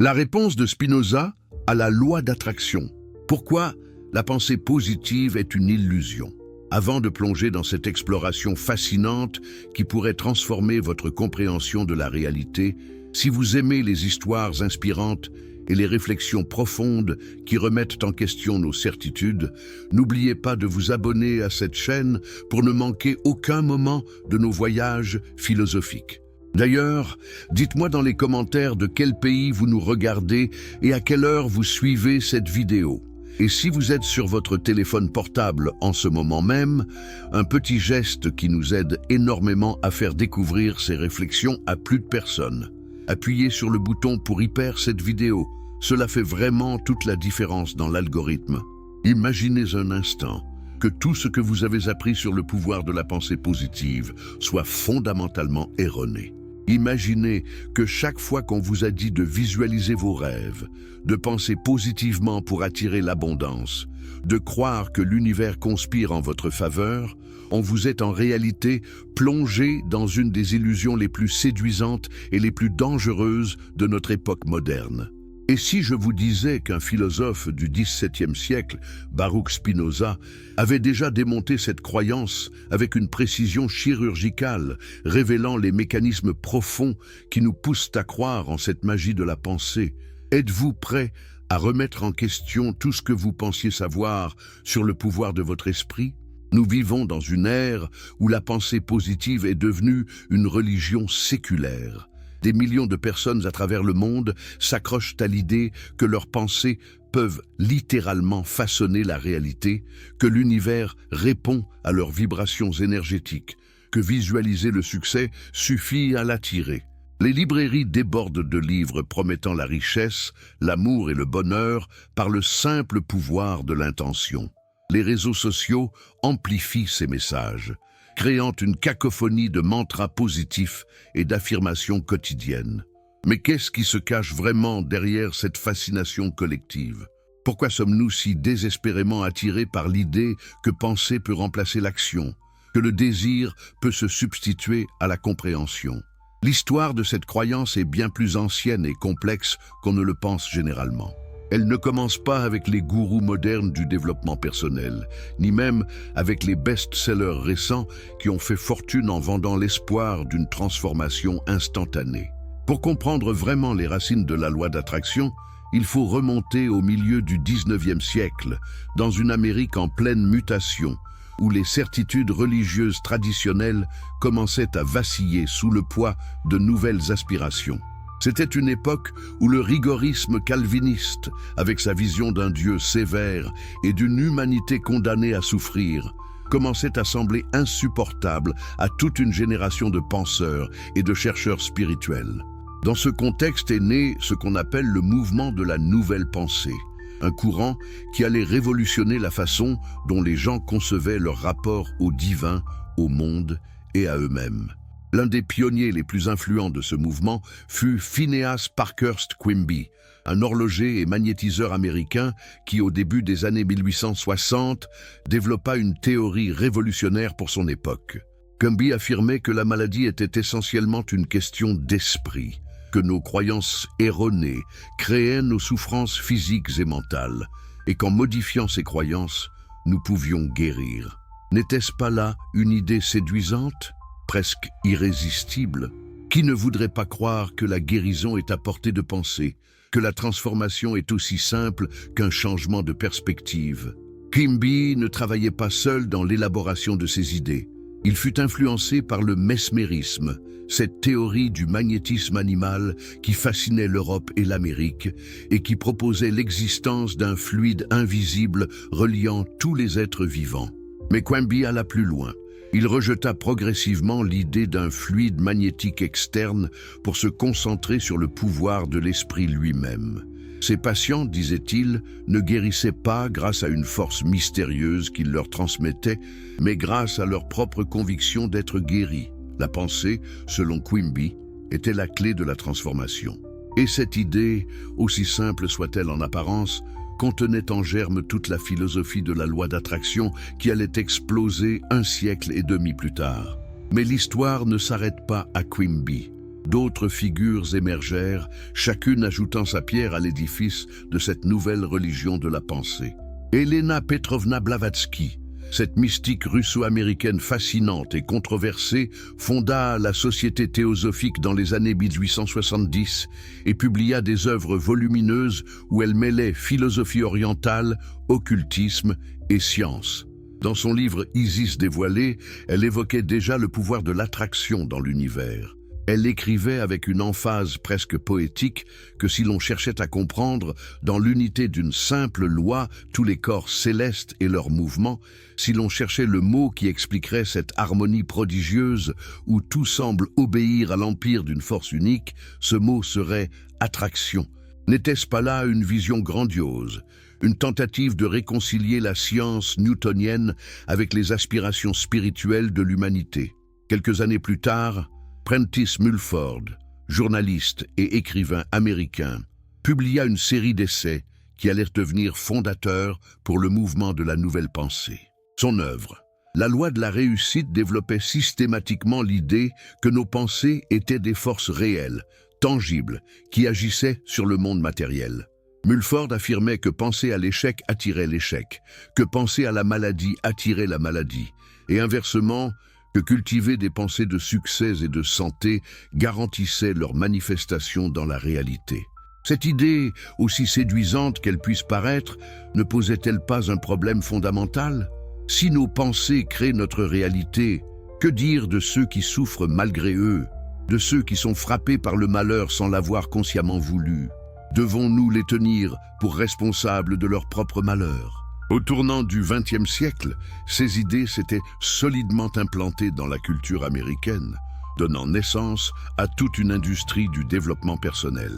La réponse de Spinoza à la loi d'attraction. Pourquoi la pensée positive est une illusion? Avant de plonger dans cette exploration fascinante qui pourrait transformer votre compréhension de la réalité, si vous aimez les histoires inspirantes et les réflexions profondes qui remettent en question nos certitudes, n'oubliez pas de vous abonner à cette chaîne pour ne manquer aucun moment de nos voyages philosophiques. D'ailleurs, dites-moi dans les commentaires de quel pays vous nous regardez et à quelle heure vous suivez cette vidéo. Et si vous êtes sur votre téléphone portable en ce moment même, un petit geste qui nous aide énormément à faire découvrir ces réflexions à plus de personnes. Appuyez sur le bouton pour hyper cette vidéo. Cela fait vraiment toute la différence dans l'algorithme. Imaginez un instant que tout ce que vous avez appris sur le pouvoir de la pensée positive soit fondamentalement erroné. Imaginez que chaque fois qu'on vous a dit de visualiser vos rêves, de penser positivement pour attirer l'abondance, de croire que l'univers conspire en votre faveur, on vous est en réalité plongé dans une des illusions les plus séduisantes et les plus dangereuses de notre époque moderne. Et si je vous disais qu'un philosophe du XVIIe siècle, Baruch Spinoza, avait déjà démonté cette croyance avec une précision chirurgicale, révélant les mécanismes profonds qui nous poussent à croire en cette magie de la pensée, êtes-vous prêt à remettre en question tout ce que vous pensiez savoir sur le pouvoir de votre esprit? Nous vivons dans une ère où la pensée positive est devenue une religion séculaire. Des millions de personnes à travers le monde s'accrochent à l'idée que leurs pensées peuvent littéralement façonner la réalité, que l'univers répond à leurs vibrations énergétiques, que visualiser le succès suffit à l'attirer. Les librairies débordent de livres promettant la richesse, l'amour et le bonheur par le simple pouvoir de l'intention. Les réseaux sociaux amplifient ces messages, créant une cacophonie de mantras positifs et d'affirmations quotidiennes. Mais qu'est-ce qui se cache vraiment derrière cette fascination collective? Pourquoi sommes-nous si désespérément attirés par l'idée que penser peut remplacer l'action, que le désir peut se substituer à la compréhension? L'histoire de cette croyance est bien plus ancienne et complexe qu'on ne le pense généralement. Elle ne commence pas avec les gourous modernes du développement personnel, ni même avec les best-sellers récents qui ont fait fortune en vendant l'espoir d'une transformation instantanée. Pour comprendre vraiment les racines de la loi d'attraction, il faut remonter au milieu du XIXe siècle, dans une Amérique en pleine mutation, où les certitudes religieuses traditionnelles commençaient à vaciller sous le poids de nouvelles aspirations. C'était une époque où le rigorisme calviniste, avec sa vision d'un Dieu sévère et d'une humanité condamnée à souffrir, commençait à sembler insupportable à toute une génération de penseurs et de chercheurs spirituels. Dans ce contexte est né ce qu'on appelle le mouvement de la nouvelle pensée, un courant qui allait révolutionner la façon dont les gens concevaient leur rapport au divin, au monde et à eux-mêmes. L'un des pionniers les plus influents de ce mouvement fut Phineas Parkhurst Quimby, un horloger et magnétiseur américain qui, au début des années 1860, développa une théorie révolutionnaire pour son époque. Quimby affirmait que la maladie était essentiellement une question d'esprit, que nos croyances erronées créaient nos souffrances physiques et mentales, et qu'en modifiant ces croyances, nous pouvions guérir. N'était-ce pas là une idée séduisante ? Presque irrésistible. Qui ne voudrait pas croire que la guérison est à portée de pensée, que la transformation est aussi simple qu'un changement de perspective? Quimby ne travaillait pas seul dans l'élaboration de ses idées. Il fut influencé par le mesmérisme, cette théorie du magnétisme animal qui fascinait l'Europe et l'Amérique et qui proposait l'existence d'un fluide invisible reliant tous les êtres vivants. Mais Quimby alla plus loin. Il rejeta progressivement l'idée d'un fluide magnétique externe pour se concentrer sur le pouvoir de l'esprit lui-même. Ces patients, disait-il, ne guérissaient pas grâce à une force mystérieuse qu'il leur transmettait, mais grâce à leur propre conviction d'être guéris. La pensée, selon Quimby, était la clé de la transformation. Et cette idée, aussi simple soit-elle en apparence, contenait en germe toute la philosophie de la loi d'attraction qui allait exploser un siècle et demi plus tard. Mais l'histoire ne s'arrête pas à Quimby. D'autres figures émergèrent, chacune ajoutant sa pierre à l'édifice de cette nouvelle religion de la pensée. Elena Petrovna Blavatsky, cette mystique russo-américaine fascinante et controversée, fonda la Société théosophique dans les années 1870 et publia des œuvres volumineuses où elle mêlait philosophie orientale, occultisme et science. Dans son livre Isis dévoilée, elle évoquait déjà le pouvoir de l'attraction dans l'univers. Elle écrivait avec une emphase presque poétique que si l'on cherchait à comprendre, dans l'unité d'une simple loi, tous les corps célestes et leurs mouvements, si l'on cherchait le mot qui expliquerait cette harmonie prodigieuse où tout semble obéir à l'empire d'une force unique, ce mot serait attraction. N'était-ce pas là une vision grandiose, une tentative de réconcilier la science newtonienne avec les aspirations spirituelles de l'humanité? Quelques années plus tard, Prentice Mulford, journaliste et écrivain américain, publia une série d'essais qui allèrent devenir fondateurs pour le mouvement de la nouvelle pensée. Son œuvre, La loi de la réussite, développait systématiquement l'idée que nos pensées étaient des forces réelles, tangibles, qui agissaient sur le monde matériel. Mulford affirmait que penser à l'échec attirait l'échec, que penser à la maladie attirait la maladie, et inversement, que cultiver des pensées de succès et de santé garantissait leur manifestation dans la réalité. Cette idée, aussi séduisante qu'elle puisse paraître, ne posait-elle pas un problème fondamental? Si nos pensées créent notre réalité, que dire de ceux qui souffrent malgré eux, de ceux qui sont frappés par le malheur sans l'avoir consciemment voulu? Devons-nous les tenir pour responsables de leur propre malheur? Au tournant du XXe siècle, ces idées s'étaient solidement implantées dans la culture américaine, donnant naissance à toute une industrie du développement personnel.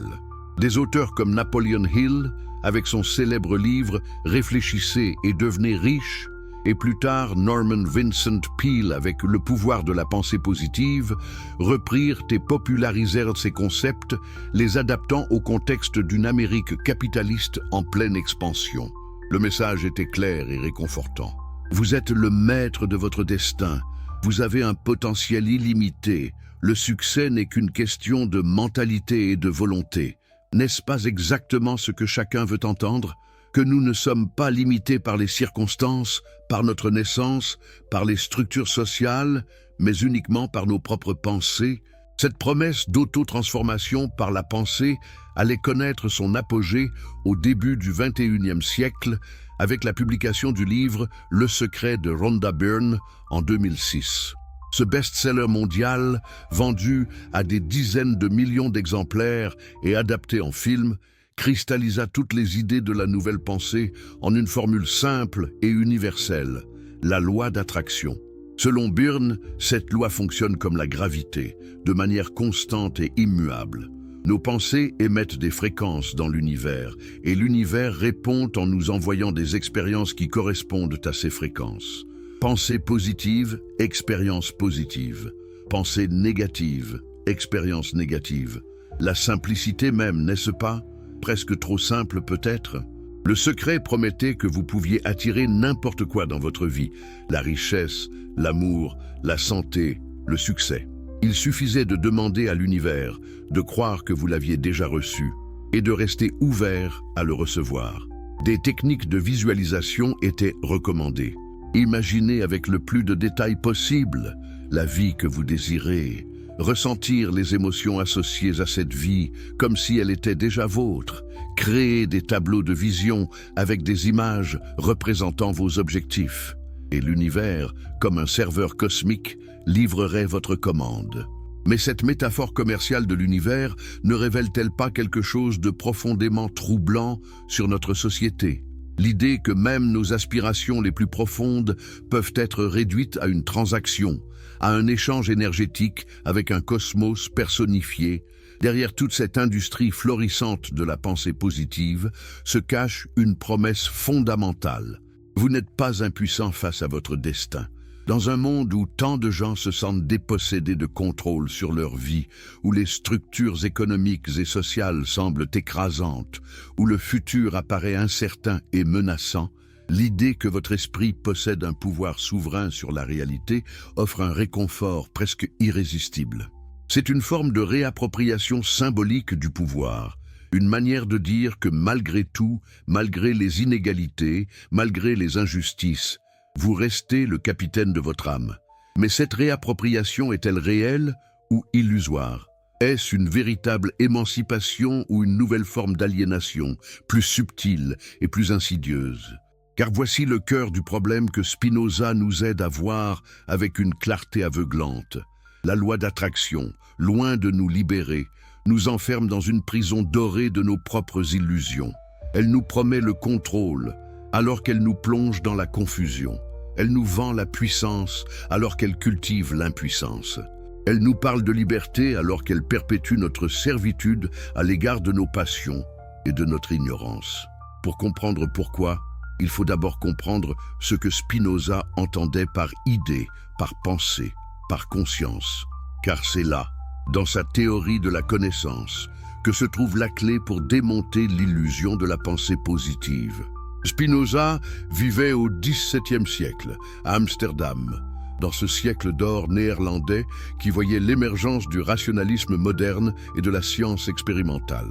Des auteurs comme Napoleon Hill, avec son célèbre livre « Réfléchissez et devenez riche », et plus tard Norman Vincent Peale avec Le pouvoir de la pensée positive, reprirent et popularisèrent ces concepts, les adaptant au contexte d'une Amérique capitaliste en pleine expansion. Le message était clair et réconfortant. Vous êtes le maître de votre destin. Vous avez un potentiel illimité. Le succès n'est qu'une question de mentalité et de volonté. N'est-ce pas exactement ce que chacun veut entendre? Que nous ne sommes pas limités par les circonstances, par notre naissance, par les structures sociales, mais uniquement par nos propres pensées? Cette promesse d'auto-transformation par la pensée allait connaître son apogée au début du XXIe siècle avec la publication du livre Le secret de Rhonda Byrne en 2006. Ce best-seller mondial, vendu à des dizaines de millions d'exemplaires et adapté en film, cristallisa toutes les idées de la nouvelle pensée en une formule simple et universelle, la loi d'attraction. Selon Byrne, cette loi fonctionne comme la gravité, de manière constante et immuable. Nos pensées émettent des fréquences dans l'univers, et l'univers répond en nous envoyant des expériences qui correspondent à ces fréquences. Pensée positive, expérience positive. Pensée négative, expérience négative. La simplicité même, n'est-ce pas? Presque trop simple peut-être? Le secret promettait que vous pouviez attirer n'importe quoi dans votre vie, la richesse, l'amour, la santé, le succès. Il suffisait de demander à l'univers, de croire que vous l'aviez déjà reçu et de rester ouvert à le recevoir. Des techniques de visualisation étaient recommandées. Imaginez avec le plus de détails possible la vie que vous désirez, ressentir les émotions associées à cette vie comme si elle était déjà vôtre, créer des tableaux de vision avec des images représentant vos objectifs. Et l'univers, comme un serveur cosmique, livrerait votre commande. Mais cette métaphore commerciale de l'univers ne révèle-t-elle pas quelque chose de profondément troublant sur notre société? L'idée que même nos aspirations les plus profondes peuvent être réduites à une transaction, à un échange énergétique avec un cosmos personnifié. Derrière toute cette industrie florissante de la pensée positive se cache une promesse fondamentale. Vous n'êtes pas impuissant face à votre destin. Dans un monde où tant de gens se sentent dépossédés de contrôle sur leur vie, où les structures économiques et sociales semblent écrasantes, où le futur apparaît incertain et menaçant, l'idée que votre esprit possède un pouvoir souverain sur la réalité offre un réconfort presque irrésistible. C'est une forme de réappropriation symbolique du pouvoir, une manière de dire que malgré tout, malgré les inégalités, malgré les injustices, vous restez le capitaine de votre âme. Mais cette réappropriation est-elle réelle ou illusoire? Est-ce une véritable émancipation ou une nouvelle forme d'aliénation, plus subtile et plus insidieuse? Car voici le cœur du problème que Spinoza nous aide à voir avec une clarté aveuglante. La loi d'attraction, loin de nous libérer, nous enferme dans une prison dorée de nos propres illusions. Elle nous promet le contrôle, alors qu'elle nous plonge dans la confusion. Elle nous vend la puissance, alors qu'elle cultive l'impuissance. Elle nous parle de liberté, alors qu'elle perpétue notre servitude à l'égard de nos passions et de notre ignorance. Pour comprendre pourquoi, il faut d'abord comprendre ce que Spinoza entendait par idée, par pensée, par conscience. Car c'est là, dans sa théorie de la connaissance, que se trouve la clé pour démonter l'illusion de la pensée positive. Spinoza vivait au XVIIe siècle, à Amsterdam, dans ce siècle d'or néerlandais qui voyait l'émergence du rationalisme moderne et de la science expérimentale.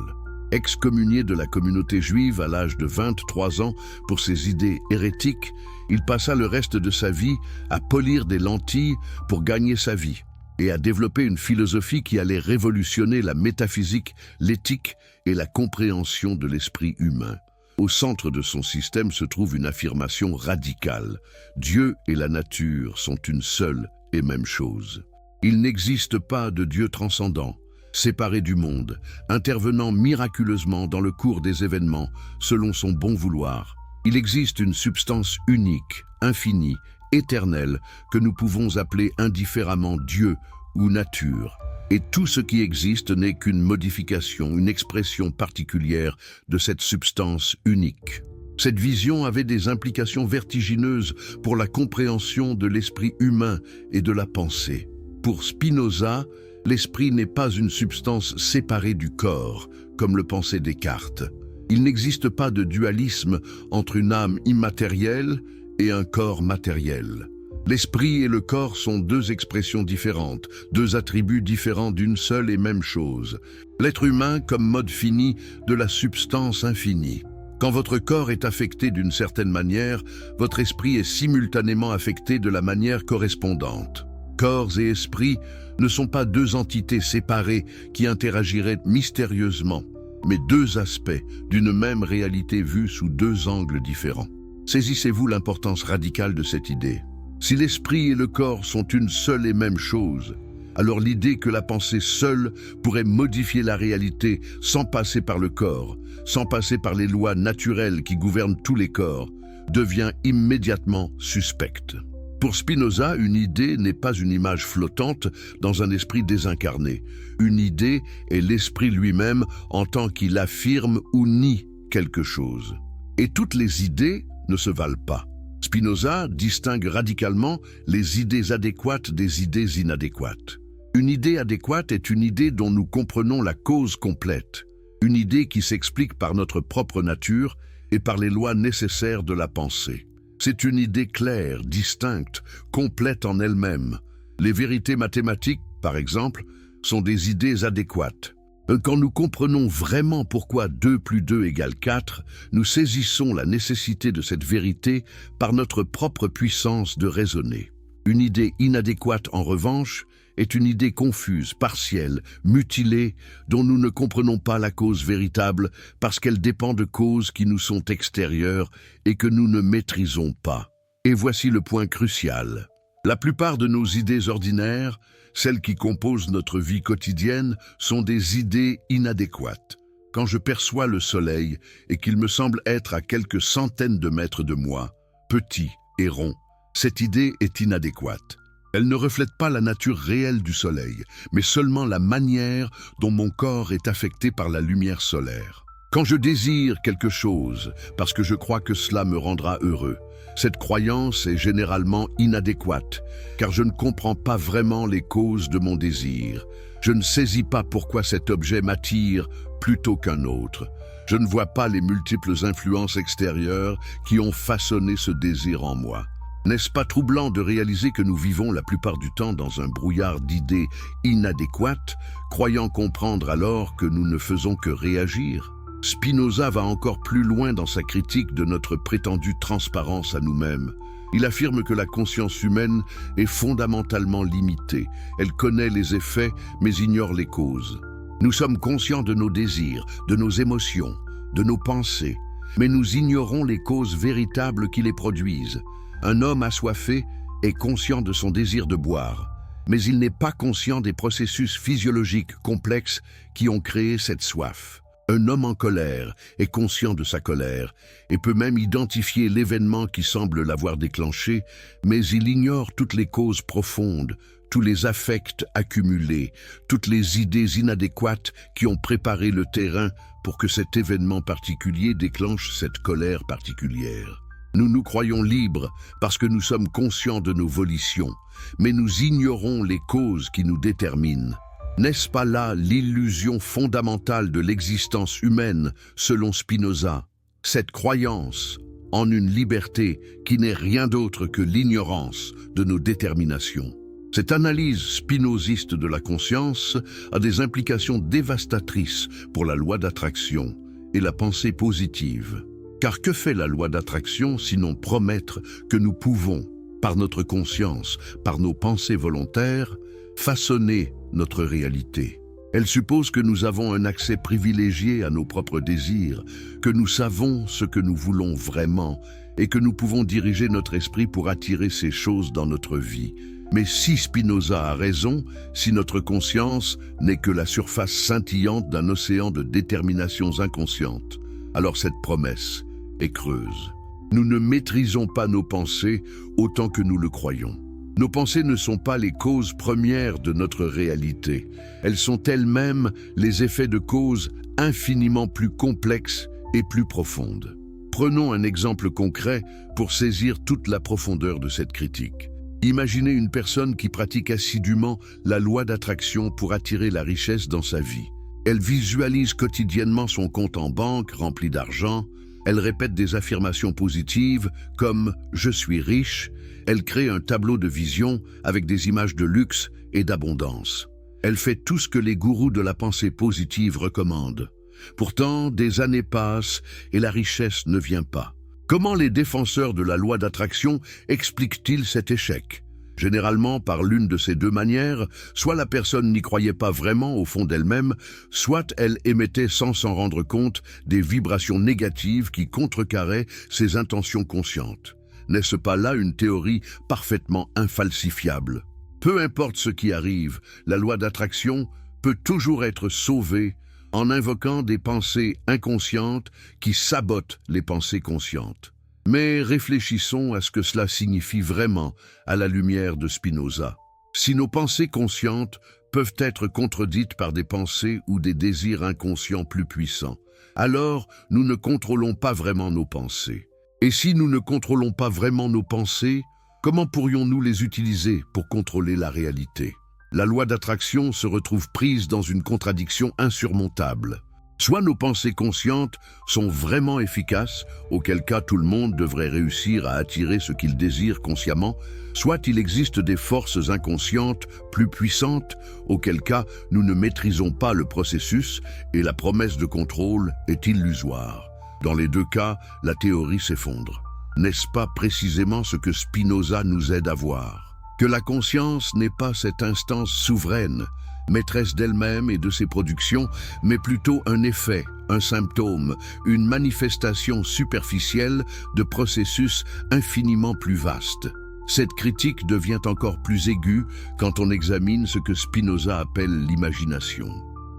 Excommunié de la communauté juive à l'âge de 23 ans pour ses idées hérétiques, il passa le reste de sa vie à polir des lentilles pour gagner sa vie et à développer une philosophie qui allait révolutionner la métaphysique, l'éthique et la compréhension de l'esprit humain. Au centre de son système se trouve une affirmation radicale. Dieu et la nature sont une seule et même chose. Il n'existe pas de Dieu transcendant, séparé du monde, intervenant miraculeusement dans le cours des événements selon son bon vouloir. Il existe une substance unique, infinie, éternelle, que nous pouvons appeler indifféremment Dieu ou nature. Et tout ce qui existe n'est qu'une modification, une expression particulière de cette substance unique. Cette vision avait des implications vertigineuses pour la compréhension de l'esprit humain et de la pensée. Pour Spinoza, l'esprit n'est pas une substance séparée du corps, comme le pensait Descartes. Il n'existe pas de dualisme entre une âme immatérielle et un corps matériel. L'esprit et le corps sont deux expressions différentes, deux attributs différents d'une seule et même chose. L'être humain comme mode fini de la substance infinie. Quand votre corps est affecté d'une certaine manière, votre esprit est simultanément affecté de la manière correspondante. Corps et esprit ne sont pas deux entités séparées qui interagiraient mystérieusement, mais deux aspects d'une même réalité vue sous deux angles différents. Saisissez-vous l'importance radicale de cette idée. Si l'esprit et le corps sont une seule et même chose, alors l'idée que la pensée seule pourrait modifier la réalité sans passer par le corps, sans passer par les lois naturelles qui gouvernent tous les corps, devient immédiatement suspecte. Pour Spinoza, une idée n'est pas une image flottante dans un esprit désincarné. Une idée est l'esprit lui-même en tant qu'il affirme ou nie quelque chose. Et toutes les idées ne se valent pas. Spinoza distingue radicalement les idées adéquates des idées inadéquates. Une idée adéquate est une idée dont nous comprenons la cause complète, une idée qui s'explique par notre propre nature et par les lois nécessaires de la pensée. C'est une idée claire, distincte, complète en elle-même. Les vérités mathématiques, par exemple, sont des idées adéquates. Quand nous comprenons vraiment pourquoi 2 plus 2 égale 4, nous saisissons la nécessité de cette vérité par notre propre puissance de raisonner. Une idée inadéquate, en revanche, est une idée confuse, partielle, mutilée, dont nous ne comprenons pas la cause véritable parce qu'elle dépend de causes qui nous sont extérieures et que nous ne maîtrisons pas. Et voici le point crucial. La plupart de nos idées ordinaires, celles qui composent notre vie quotidienne, sont des idées inadéquates. Quand je perçois le soleil et qu'il me semble être à quelques centaines de mètres de moi, petit et rond, cette idée est inadéquate. Elle ne reflète pas la nature réelle du soleil, mais seulement la manière dont mon corps est affecté par la lumière solaire. Quand je désire quelque chose, parce que je crois que cela me rendra heureux, cette croyance est généralement inadéquate, car je ne comprends pas vraiment les causes de mon désir. Je ne saisis pas pourquoi cet objet m'attire plutôt qu'un autre. Je ne vois pas les multiples influences extérieures qui ont façonné ce désir en moi. N'est-ce pas troublant de réaliser que nous vivons la plupart du temps dans un brouillard d'idées inadéquates, croyant comprendre alors que nous ne faisons que réagir? Spinoza va encore plus loin dans sa critique de notre prétendue transparence à nous-mêmes. Il affirme que la conscience humaine est fondamentalement limitée. Elle connaît les effets, mais ignore les causes. Nous sommes conscients de nos désirs, de nos émotions, de nos pensées, mais nous ignorons les causes véritables qui les produisent. Un homme assoiffé est conscient de son désir de boire, mais il n'est pas conscient des processus physiologiques complexes qui ont créé cette soif. Un homme en colère est conscient de sa colère et peut même identifier l'événement qui semble l'avoir déclenché, mais il ignore toutes les causes profondes, tous les affects accumulés, toutes les idées inadéquates qui ont préparé le terrain pour que cet événement particulier déclenche cette colère particulière. Nous nous croyons libres parce que nous sommes conscients de nos volitions, mais nous ignorons les causes qui nous déterminent. N'est-ce pas là l'illusion fondamentale de l'existence humaine, selon Spinoza? Cette croyance en une liberté qui n'est rien d'autre que l'ignorance de nos déterminations. Cette analyse spinoziste de la conscience a des implications dévastatrices pour la loi d'attraction et la pensée positive. Car que fait la loi d'attraction sinon promettre que nous pouvons, par notre conscience, par nos pensées volontaires, façonner notre réalité? Elle suppose que nous avons un accès privilégié à nos propres désirs, que nous savons ce que nous voulons vraiment et que nous pouvons diriger notre esprit pour attirer ces choses dans notre vie. Mais si Spinoza a raison, si notre conscience n'est que la surface scintillante d'un océan de déterminations inconscientes, alors cette promesse est creuse. Nous ne maîtrisons pas nos pensées autant que nous le croyons. Nos pensées ne sont pas les causes premières de notre réalité. Elles sont elles-mêmes les effets de causes infiniment plus complexes et plus profondes. Prenons un exemple concret pour saisir toute la profondeur de cette critique. Imaginez une personne qui pratique assidûment la loi d'attraction pour attirer la richesse dans sa vie. Elle visualise quotidiennement son compte en banque rempli d'argent. Elle répète des affirmations positives comme « je suis riche ». Elle crée un tableau de vision avec des images de luxe et d'abondance. Elle fait tout ce que les gourous de la pensée positive recommandent. Pourtant, des années passent et la richesse ne vient pas. Comment les défenseurs de la loi d'attraction expliquent-ils cet échec? Généralement par l'une de ces deux manières, soit la personne n'y croyait pas vraiment au fond d'elle-même, soit elle émettait sans s'en rendre compte des vibrations négatives qui contrecarraient ses intentions conscientes. N'est-ce pas là une théorie parfaitement infalsifiable? Peu importe ce qui arrive, la loi d'attraction peut toujours être sauvée en invoquant des pensées inconscientes qui sabotent les pensées conscientes. Mais réfléchissons à ce que cela signifie vraiment à la lumière de Spinoza. Si nos pensées conscientes peuvent être contredites par des pensées ou des désirs inconscients plus puissants, alors nous ne contrôlons pas vraiment nos pensées. Et si nous ne contrôlons pas vraiment nos pensées, comment pourrions-nous les utiliser pour contrôler la réalité? La loi d'attraction se retrouve prise dans une contradiction insurmontable. Soit nos pensées conscientes sont vraiment efficaces, auquel cas tout le monde devrait réussir à attirer ce qu'il désire consciemment, soit il existe des forces inconscientes plus puissantes, auquel cas nous ne maîtrisons pas le processus et la promesse de contrôle est illusoire. Dans les deux cas, la théorie s'effondre. N'est-ce pas précisément ce que Spinoza nous aide à voir? Que la conscience n'est pas cette instance souveraine, maîtresse d'elle-même et de ses productions, mais plutôt un effet, un symptôme, une manifestation superficielle de processus infiniment plus vastes. Cette critique devient encore plus aiguë quand on examine ce que Spinoza appelle l'imagination.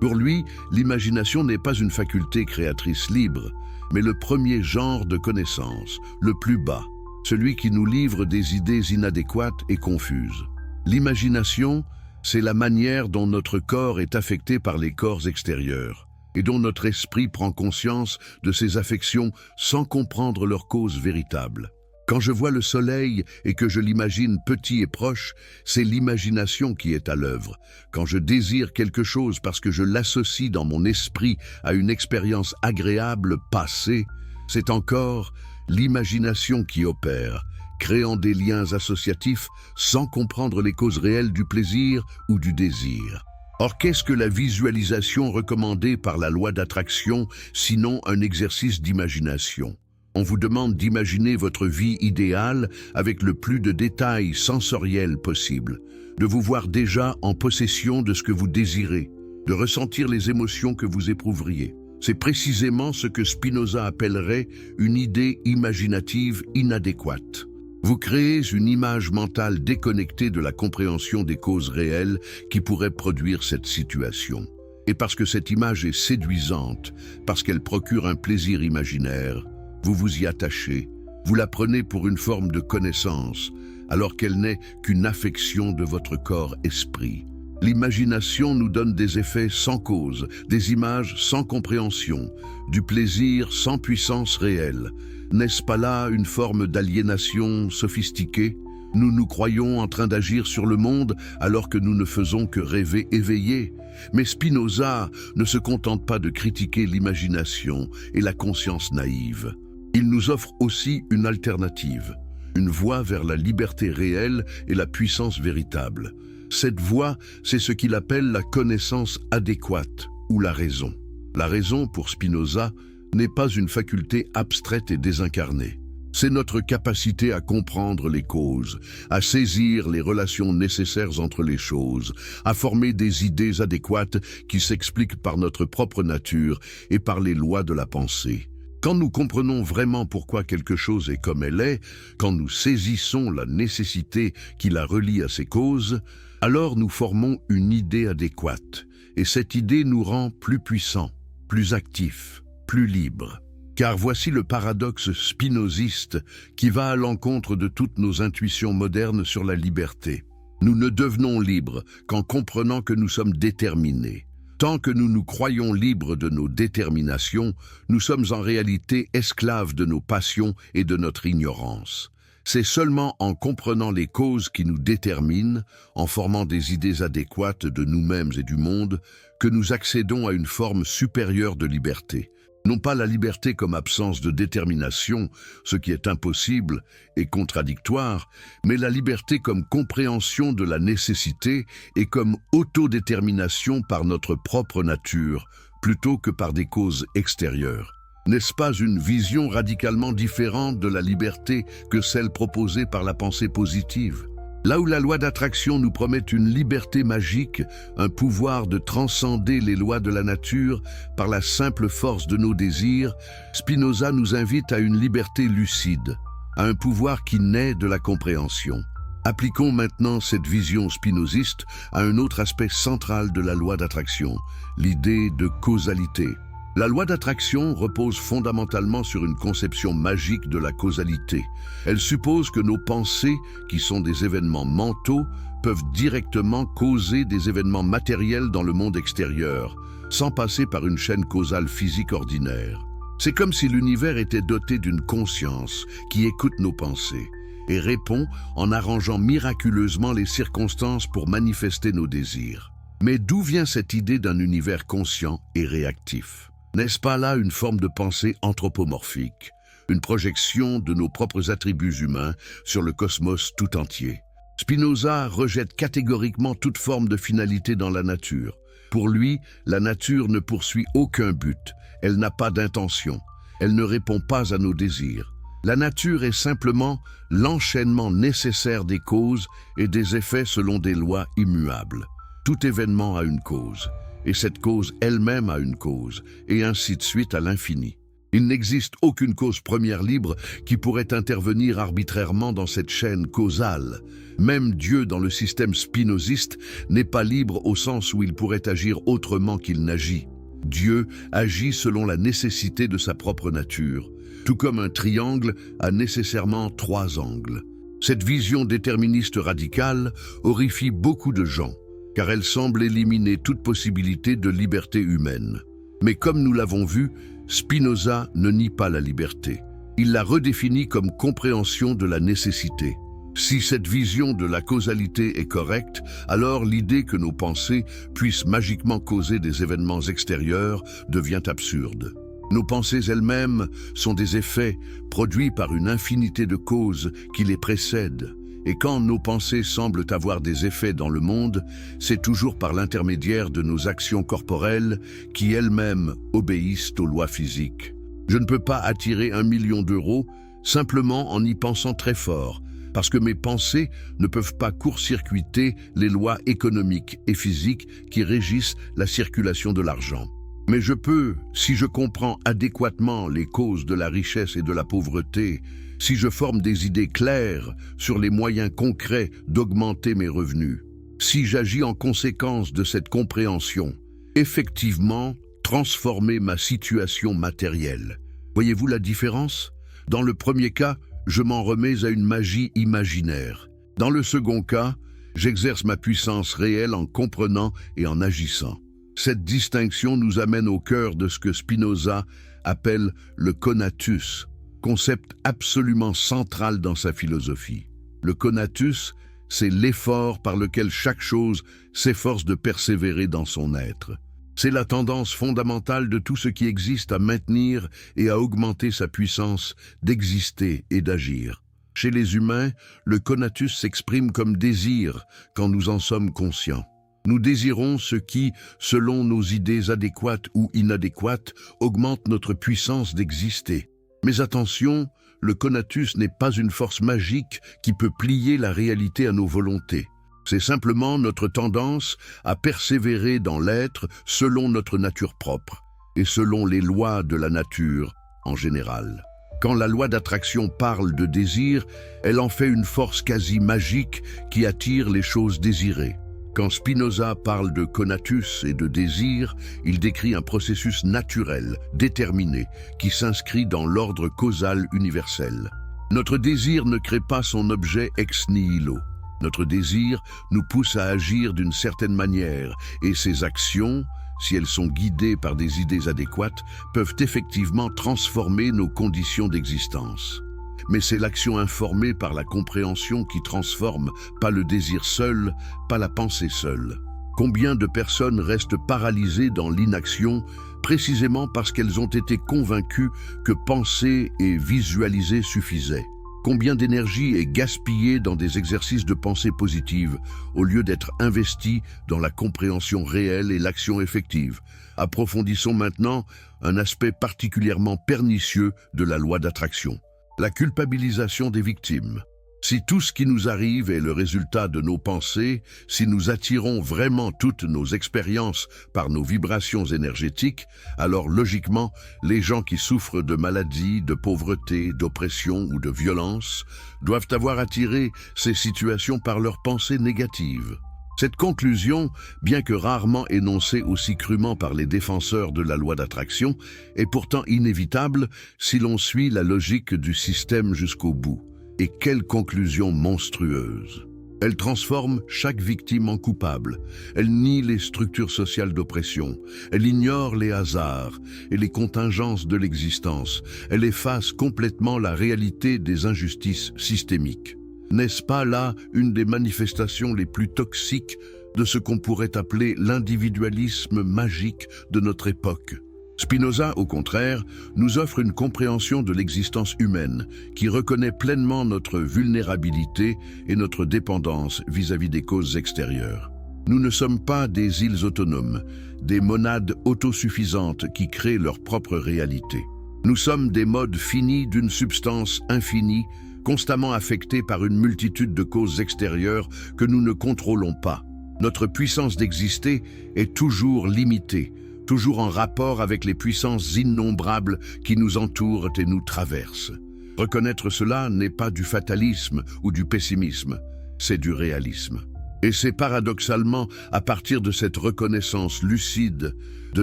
Pour lui, l'imagination n'est pas une faculté créatrice libre, mais le premier genre de connaissance, le plus bas, celui qui nous livre des idées inadéquates et confuses. L'imagination, c'est la manière dont notre corps est affecté par les corps extérieurs et dont notre esprit prend conscience de ses affections sans comprendre leur cause véritable. Quand je vois le soleil et que je l'imagine petit et proche, c'est l'imagination qui est à l'œuvre. Quand je désire quelque chose parce que je l'associe dans mon esprit à une expérience agréable passée, c'est encore l'imagination qui opère, créant des liens associatifs sans comprendre les causes réelles du plaisir ou du désir. Or, qu'est-ce que la visualisation recommandée par la loi d'attraction, sinon un exercice d'imagination? On vous demande d'imaginer votre vie idéale avec le plus de détails sensoriels possible, de vous voir déjà en possession de ce que vous désirez, de ressentir les émotions que vous éprouveriez. C'est précisément ce que Spinoza appellerait une idée imaginative inadéquate. Vous créez une image mentale déconnectée de la compréhension des causes réelles qui pourraient produire cette situation. Et parce que cette image est séduisante, parce qu'elle procure un plaisir imaginaire, vous vous y attachez, vous la prenez pour une forme de connaissance, alors qu'elle n'est qu'une affection de votre corps-esprit. L'imagination nous donne des effets sans cause, des images sans compréhension, du plaisir sans puissance réelle. N'est-ce pas là une forme d'aliénation sophistiquée? Nous nous croyons en train d'agir sur le monde alors que nous ne faisons que rêver éveillés. Mais Spinoza ne se contente pas de critiquer l'imagination et la conscience naïve. Il nous offre aussi une alternative, une voie vers la liberté réelle et la puissance véritable. Cette voie, c'est ce qu'il appelle la connaissance adéquate ou la raison. La raison, pour Spinoza, n'est pas une faculté abstraite et désincarnée. C'est notre capacité à comprendre les causes, à saisir les relations nécessaires entre les choses, à former des idées adéquates qui s'expliquent par notre propre nature et par les lois de la pensée. Quand nous comprenons vraiment pourquoi quelque chose est comme elle est, quand nous saisissons la nécessité qui la relie à ses causes, alors nous formons une idée adéquate, et cette idée nous rend plus puissants, plus actifs, plus libres. Car voici le paradoxe spinoziste qui va à l'encontre de toutes nos intuitions modernes sur la liberté. Nous ne devenons libres qu'en comprenant que nous sommes déterminés. Tant que nous nous croyons libres de nos déterminations, nous sommes en réalité esclaves de nos passions et de notre ignorance. C'est seulement en comprenant les causes qui nous déterminent, en formant des idées adéquates de nous-mêmes et du monde, que nous accédons à une forme supérieure de liberté. Non pas la liberté comme absence de détermination, ce qui est impossible et contradictoire, mais la liberté comme compréhension de la nécessité et comme autodétermination par notre propre nature, plutôt que par des causes extérieures. N'est-ce pas une vision radicalement différente de la liberté que celle proposée par la pensée positive? Là où la loi d'attraction nous promet une liberté magique, un pouvoir de transcender les lois de la nature par la simple force de nos désirs, Spinoza nous invite à une liberté lucide, à un pouvoir qui naît de la compréhension. Appliquons maintenant cette vision spinoziste à un autre aspect central de la loi d'attraction, l'idée de causalité. La loi d'attraction repose fondamentalement sur une conception magique de la causalité. Elle suppose que nos pensées, qui sont des événements mentaux, peuvent directement causer des événements matériels dans le monde extérieur, sans passer par une chaîne causale physique ordinaire. C'est comme si l'univers était doté d'une conscience qui écoute nos pensées et répond en arrangeant miraculeusement les circonstances pour manifester nos désirs. Mais d'où vient cette idée d'un univers conscient et réactif ? N'est-ce pas là une forme de pensée anthropomorphique, une projection de nos propres attributs humains sur le cosmos tout entier? Spinoza rejette catégoriquement toute forme de finalité dans la nature. Pour lui, la nature ne poursuit aucun but, elle n'a pas d'intention, elle ne répond pas à nos désirs. La nature est simplement l'enchaînement nécessaire des causes et des effets selon des lois immuables. Tout événement a une cause. Et cette cause elle-même a une cause, et ainsi de suite à l'infini. Il n'existe aucune cause première libre qui pourrait intervenir arbitrairement dans cette chaîne causale. Même Dieu, dans le système spinoziste, n'est pas libre au sens où il pourrait agir autrement qu'il n'agit. Dieu agit selon la nécessité de sa propre nature, tout comme un triangle a nécessairement 3 angles. Cette vision déterministe radicale horrifie beaucoup de gens, car elle semble éliminer toute possibilité de liberté humaine. Mais comme nous l'avons vu, Spinoza ne nie pas la liberté. Il la redéfinit comme compréhension de la nécessité. Si cette vision de la causalité est correcte, alors l'idée que nos pensées puissent magiquement causer des événements extérieurs devient absurde. Nos pensées elles-mêmes sont des effets produits par une infinité de causes qui les précèdent. Et quand nos pensées semblent avoir des effets dans le monde, c'est toujours par l'intermédiaire de nos actions corporelles qui elles-mêmes obéissent aux lois physiques. Je ne peux pas attirer 1 million d'euros simplement en y pensant très fort, parce que mes pensées ne peuvent pas court-circuiter les lois économiques et physiques qui régissent la circulation de l'argent. Mais je peux, si je comprends adéquatement les causes de la richesse et de la pauvreté, si je forme des idées claires sur les moyens concrets d'augmenter mes revenus, si j'agis en conséquence de cette compréhension, effectivement transformer ma situation matérielle. Voyez-vous la différence? Dans le premier cas, je m'en remets à une magie imaginaire. Dans le second cas, j'exerce ma puissance réelle en comprenant et en agissant. Cette distinction nous amène au cœur de ce que Spinoza appelle le conatus, concept absolument central dans sa philosophie. Le conatus, c'est l'effort par lequel chaque chose s'efforce de persévérer dans son être. C'est la tendance fondamentale de tout ce qui existe à maintenir et à augmenter sa puissance d'exister et d'agir. Chez les humains, le conatus s'exprime comme désir quand nous en sommes conscients. Nous désirons ce qui, selon nos idées adéquates ou inadéquates, augmente notre puissance d'exister. Mais attention, le conatus n'est pas une force magique qui peut plier la réalité à nos volontés. C'est simplement notre tendance à persévérer dans l'être selon notre nature propre et selon les lois de la nature en général. Quand la loi d'attraction parle de désir, elle en fait une force quasi magique qui attire les choses désirées. Quand Spinoza parle de conatus et de désir, il décrit un processus naturel, déterminé, qui s'inscrit dans l'ordre causal universel. Notre désir ne crée pas son objet ex nihilo. Notre désir nous pousse à agir d'une certaine manière, et ces actions, si elles sont guidées par des idées adéquates, peuvent effectivement transformer nos conditions d'existence. Mais c'est l'action informée par la compréhension qui transforme, pas le désir seul, pas la pensée seule. Combien de personnes restent paralysées dans l'inaction, précisément parce qu'elles ont été convaincues que penser et visualiser suffisaient? Combien d'énergie est gaspillée dans des exercices de pensée positive, au lieu d'être investie dans la compréhension réelle et l'action effective? Approfondissons maintenant un aspect particulièrement pernicieux de la loi d'attraction. La culpabilisation des victimes. Si tout ce qui nous arrive est le résultat de nos pensées, si nous attirons vraiment toutes nos expériences par nos vibrations énergétiques, alors logiquement, les gens qui souffrent de maladies, de pauvreté, d'oppression ou de violence doivent avoir attiré ces situations par leurs pensées négatives. Cette conclusion, bien que rarement énoncée aussi crûment par les défenseurs de la loi d'attraction, est pourtant inévitable si l'on suit la logique du système jusqu'au bout. Et quelle conclusion monstrueuse! Elle transforme chaque victime en coupable. Elle nie les structures sociales d'oppression. Elle ignore les hasards et les contingences de l'existence. Elle efface complètement la réalité des injustices systémiques. N'est-ce pas là une des manifestations les plus toxiques de ce qu'on pourrait appeler l'individualisme magique de notre époque? Spinoza, au contraire, nous offre une compréhension de l'existence humaine qui reconnaît pleinement notre vulnérabilité et notre dépendance vis-à-vis des causes extérieures. Nous ne sommes pas des îles autonomes, des monades autosuffisantes qui créent leur propre réalité. Nous sommes des modes finis d'une substance infinie, constamment affectés par une multitude de causes extérieures que nous ne contrôlons pas. Notre puissance d'exister est toujours limitée, toujours en rapport avec les puissances innombrables qui nous entourent et nous traversent. Reconnaître cela n'est pas du fatalisme ou du pessimisme, c'est du réalisme. Et c'est paradoxalement à partir de cette reconnaissance lucide de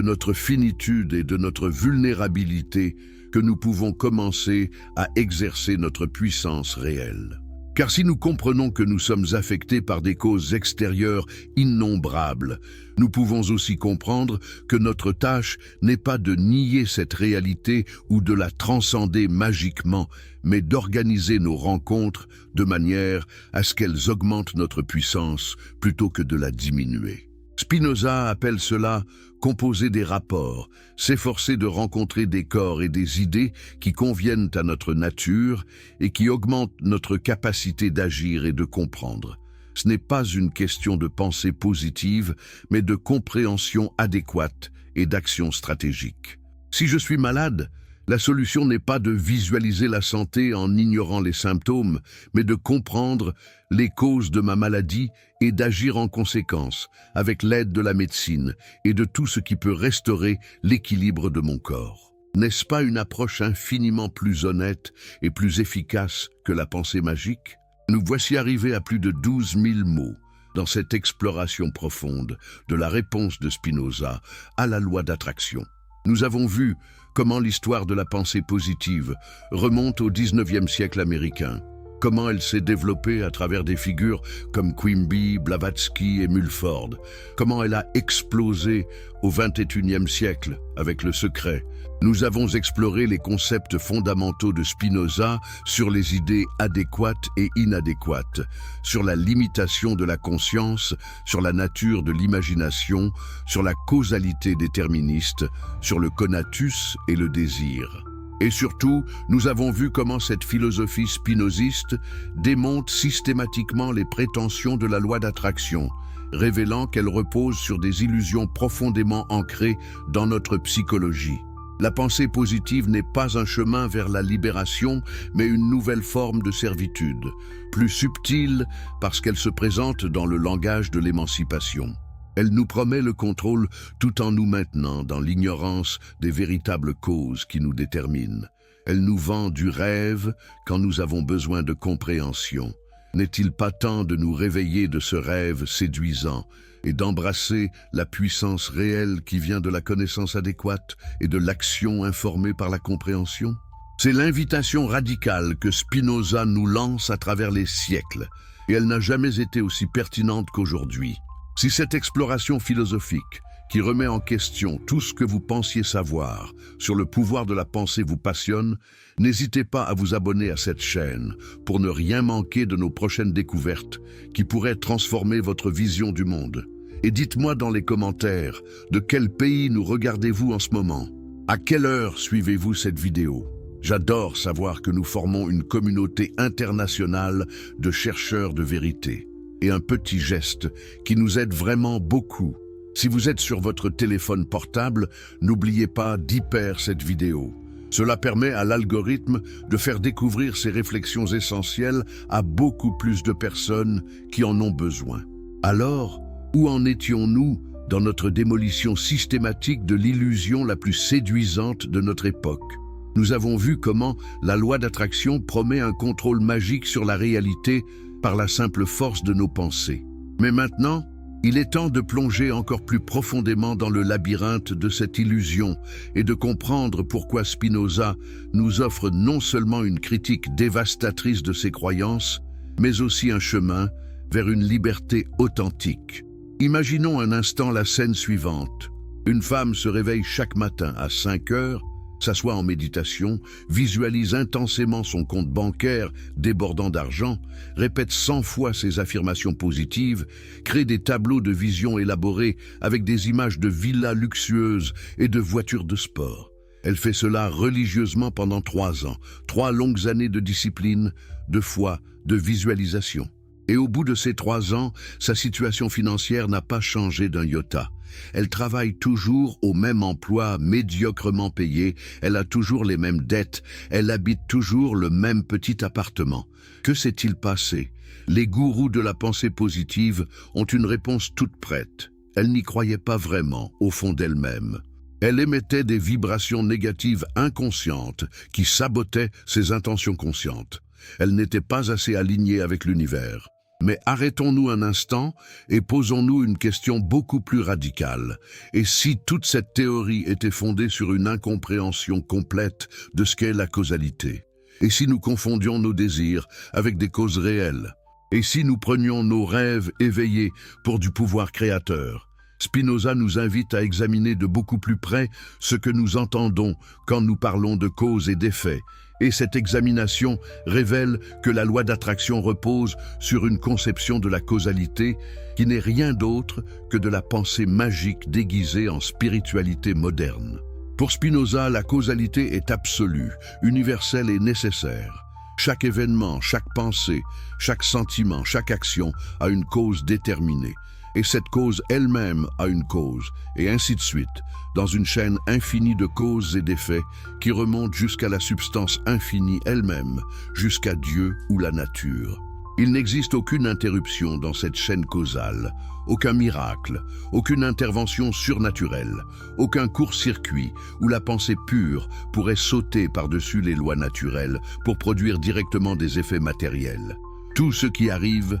notre finitude et de notre vulnérabilité que nous pouvons commencer à exercer notre puissance réelle. Car si nous comprenons que nous sommes affectés par des causes extérieures innombrables, nous pouvons aussi comprendre que notre tâche n'est pas de nier cette réalité ou de la transcender magiquement, mais d'organiser nos rencontres de manière à ce qu'elles augmentent notre puissance plutôt que de la diminuer. Spinoza appelle cela composer des rapports, s'efforcer de rencontrer des corps et des idées qui conviennent à notre nature et qui augmentent notre capacité d'agir et de comprendre. Ce n'est pas une question de pensée positive, mais de compréhension adéquate et d'action stratégique. Si je suis malade, la solution n'est pas de visualiser la santé en ignorant les symptômes, mais de comprendre les causes de ma maladie et d'agir en conséquence, avec l'aide de la médecine et de tout ce qui peut restaurer l'équilibre de mon corps. N'est-ce pas une approche infiniment plus honnête et plus efficace que la pensée magique? Nous voici arrivés à plus de 12 000 mots dans cette exploration profonde de la réponse de Spinoza à la loi d'attraction. Nous avons vu comment l'histoire de la pensée positive remonte au 19e siècle américain, comment elle s'est développée à travers des figures comme Quimby, Blavatsky et Mulford, comment elle a explosé au 21e siècle avec Le Secret. Nous avons exploré les concepts fondamentaux de Spinoza sur les idées adéquates et inadéquates, sur la limitation de la conscience, sur la nature de l'imagination, sur la causalité déterministe, sur le conatus et le désir. Et surtout, nous avons vu comment cette philosophie spinoziste démonte systématiquement les prétentions de la loi d'attraction, révélant qu'elle repose sur des illusions profondément ancrées dans notre psychologie. La pensée positive n'est pas un chemin vers la libération, mais une nouvelle forme de servitude, plus subtile parce qu'elle se présente dans le langage de l'émancipation. Elle nous promet le contrôle tout en nous maintenant dans l'ignorance des véritables causes qui nous déterminent. Elle nous vend du rêve quand nous avons besoin de compréhension. N'est-il pas temps de nous réveiller de ce rêve séduisant et d'embrasser la puissance réelle qui vient de la connaissance adéquate et de l'action informée par la compréhension? C'est l'invitation radicale que Spinoza nous lance à travers les siècles, et elle n'a jamais été aussi pertinente qu'aujourd'hui. Si cette exploration philosophique, qui remet en question tout ce que vous pensiez savoir sur le pouvoir de la pensée vous passionne, n'hésitez pas à vous abonner à cette chaîne pour ne rien manquer de nos prochaines découvertes qui pourraient transformer votre vision du monde. Et dites-moi dans les commentaires, de quel pays nous regardez-vous en ce moment? À quelle heure suivez-vous cette vidéo? J'adore savoir que nous formons une communauté internationale de chercheurs de vérité. Et un petit geste qui nous aide vraiment beaucoup. Si vous êtes sur votre téléphone portable, n'oubliez pas d'hyper cette vidéo. Cela permet à l'algorithme de faire découvrir ces réflexions essentielles à beaucoup plus de personnes qui en ont besoin. Alors, où en étions-nous dans notre démolition systématique de l'illusion la plus séduisante de notre époque? Nous avons vu comment la loi d'attraction promet un contrôle magique sur la réalité par la simple force de nos pensées. Mais maintenant, il est temps de plonger encore plus profondément dans le labyrinthe de cette illusion et de comprendre pourquoi Spinoza nous offre non seulement une critique dévastatrice de ses croyances, mais aussi un chemin vers une liberté authentique. Imaginons un instant la scène suivante. Une femme se réveille chaque matin à 5 heures, s'assoit en méditation, visualise intensément son compte bancaire débordant d'argent, répète 100 fois ses affirmations positives, crée des tableaux de vision élaborés avec des images de villas luxueuses et de voitures de sport. Elle fait cela religieusement pendant 3 ans, 3 longues années de discipline, de foi, de visualisation. Et au bout de ces 3 ans, sa situation financière n'a pas changé d'un iota. Elle travaille toujours au même emploi médiocrement payé, elle a toujours les mêmes dettes, elle habite toujours le même petit appartement. Que s'est-il passé? Les gourous de la pensée positive ont une réponse toute prête. Elle n'y croyait pas vraiment, au fond d'elle-même. Elle émettait des vibrations négatives inconscientes qui sabotaient ses intentions conscientes. Elle n'était pas assez alignée avec l'univers. Mais arrêtons-nous un instant et posons-nous une question beaucoup plus radicale. Et si toute cette théorie était fondée sur une incompréhension complète de ce qu'est la causalité? Et si nous confondions nos désirs avec des causes réelles? Et si nous prenions nos rêves éveillés pour du pouvoir créateur? Spinoza nous invite à examiner de beaucoup plus près ce que nous entendons quand nous parlons de cause et d'effet, et cette examination révèle que la loi d'attraction repose sur une conception de la causalité qui n'est rien d'autre que de la pensée magique déguisée en spiritualité moderne. Pour Spinoza, la causalité est absolue, universelle et nécessaire. Chaque événement, chaque pensée, chaque sentiment, chaque action a une cause déterminée. Et cette cause elle-même a une cause, et ainsi de suite, dans une chaîne infinie de causes et d'effets qui remontent jusqu'à la substance infinie elle-même, jusqu'à Dieu ou la nature. Il n'existe aucune interruption dans cette chaîne causale, aucun miracle, aucune intervention surnaturelle, aucun court-circuit où la pensée pure pourrait sauter par-dessus les lois naturelles pour produire directement des effets matériels. Tout ce qui arrive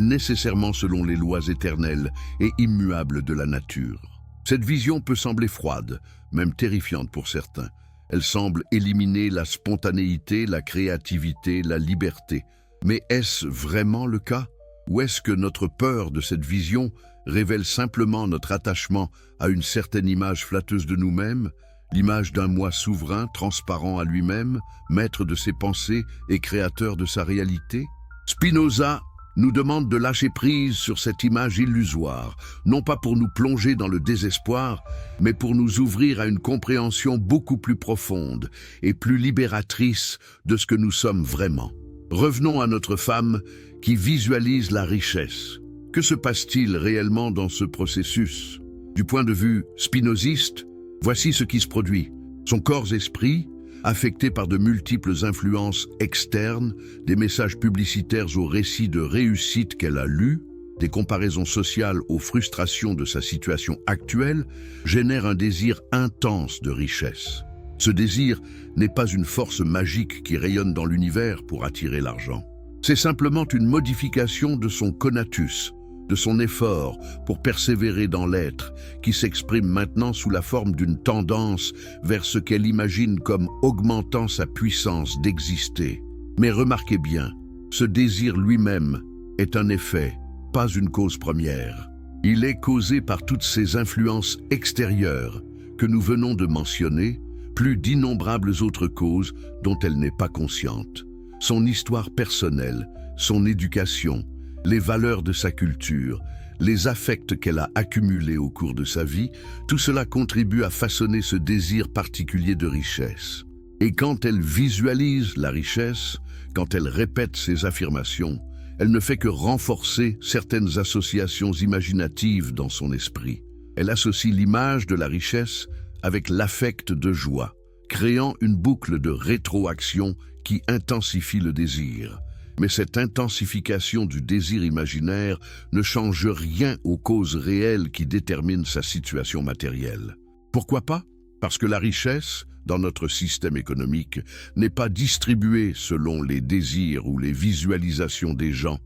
nécessairement selon les lois éternelles et immuables de la nature. Cette vision peut sembler froide, même terrifiante pour certains. Elle semble éliminer la spontanéité, la créativité, la liberté. Mais est-ce vraiment le cas? Ou est-ce que notre peur de cette vision révèle simplement notre attachement à une certaine image flatteuse de nous-mêmes, l'image d'un moi souverain, transparent à lui-même, maître de ses pensées et créateur de sa réalité? Spinoza nous demande de lâcher prise sur cette image illusoire, non pas pour nous plonger dans le désespoir, mais pour nous ouvrir à une compréhension beaucoup plus profonde et plus libératrice de ce que nous sommes vraiment. Revenons à notre femme qui visualise la richesse. Que se passe-t-il réellement dans ce processus? Du point de vue spinoziste, voici ce qui se produit. Son corps-esprit, affecté par de multiples influences externes, des messages publicitaires aux récits de réussite qu'elle a lus, des comparaisons sociales aux frustrations de sa situation actuelle, génère un désir intense de richesse. Ce désir n'est pas une force magique qui rayonne dans l'univers pour attirer l'argent. C'est simplement une modification de son conatus, de son effort pour persévérer dans l'être, qui s'exprime maintenant sous la forme d'une tendance vers ce qu'elle imagine comme augmentant sa puissance d'exister. Mais remarquez bien, ce désir lui-même est un effet, pas une cause première. Il est causé par toutes ces influences extérieures que nous venons de mentionner, plus d'innombrables autres causes dont elle n'est pas consciente. Son histoire personnelle, son éducation, les valeurs de sa culture, les affects qu'elle a accumulés au cours de sa vie, tout cela contribue à façonner ce désir particulier de richesse. Et quand elle visualise la richesse, quand elle répète ses affirmations, elle ne fait que renforcer certaines associations imaginatives dans son esprit. Elle associe l'image de la richesse avec l'affect de joie, créant une boucle de rétroaction qui intensifie le désir. Mais cette intensification du désir imaginaire ne change rien aux causes réelles qui déterminent sa situation matérielle. Pourquoi pas? Parce que la richesse, dans notre système économique, n'est pas distribuée selon les désirs ou les visualisations des gens,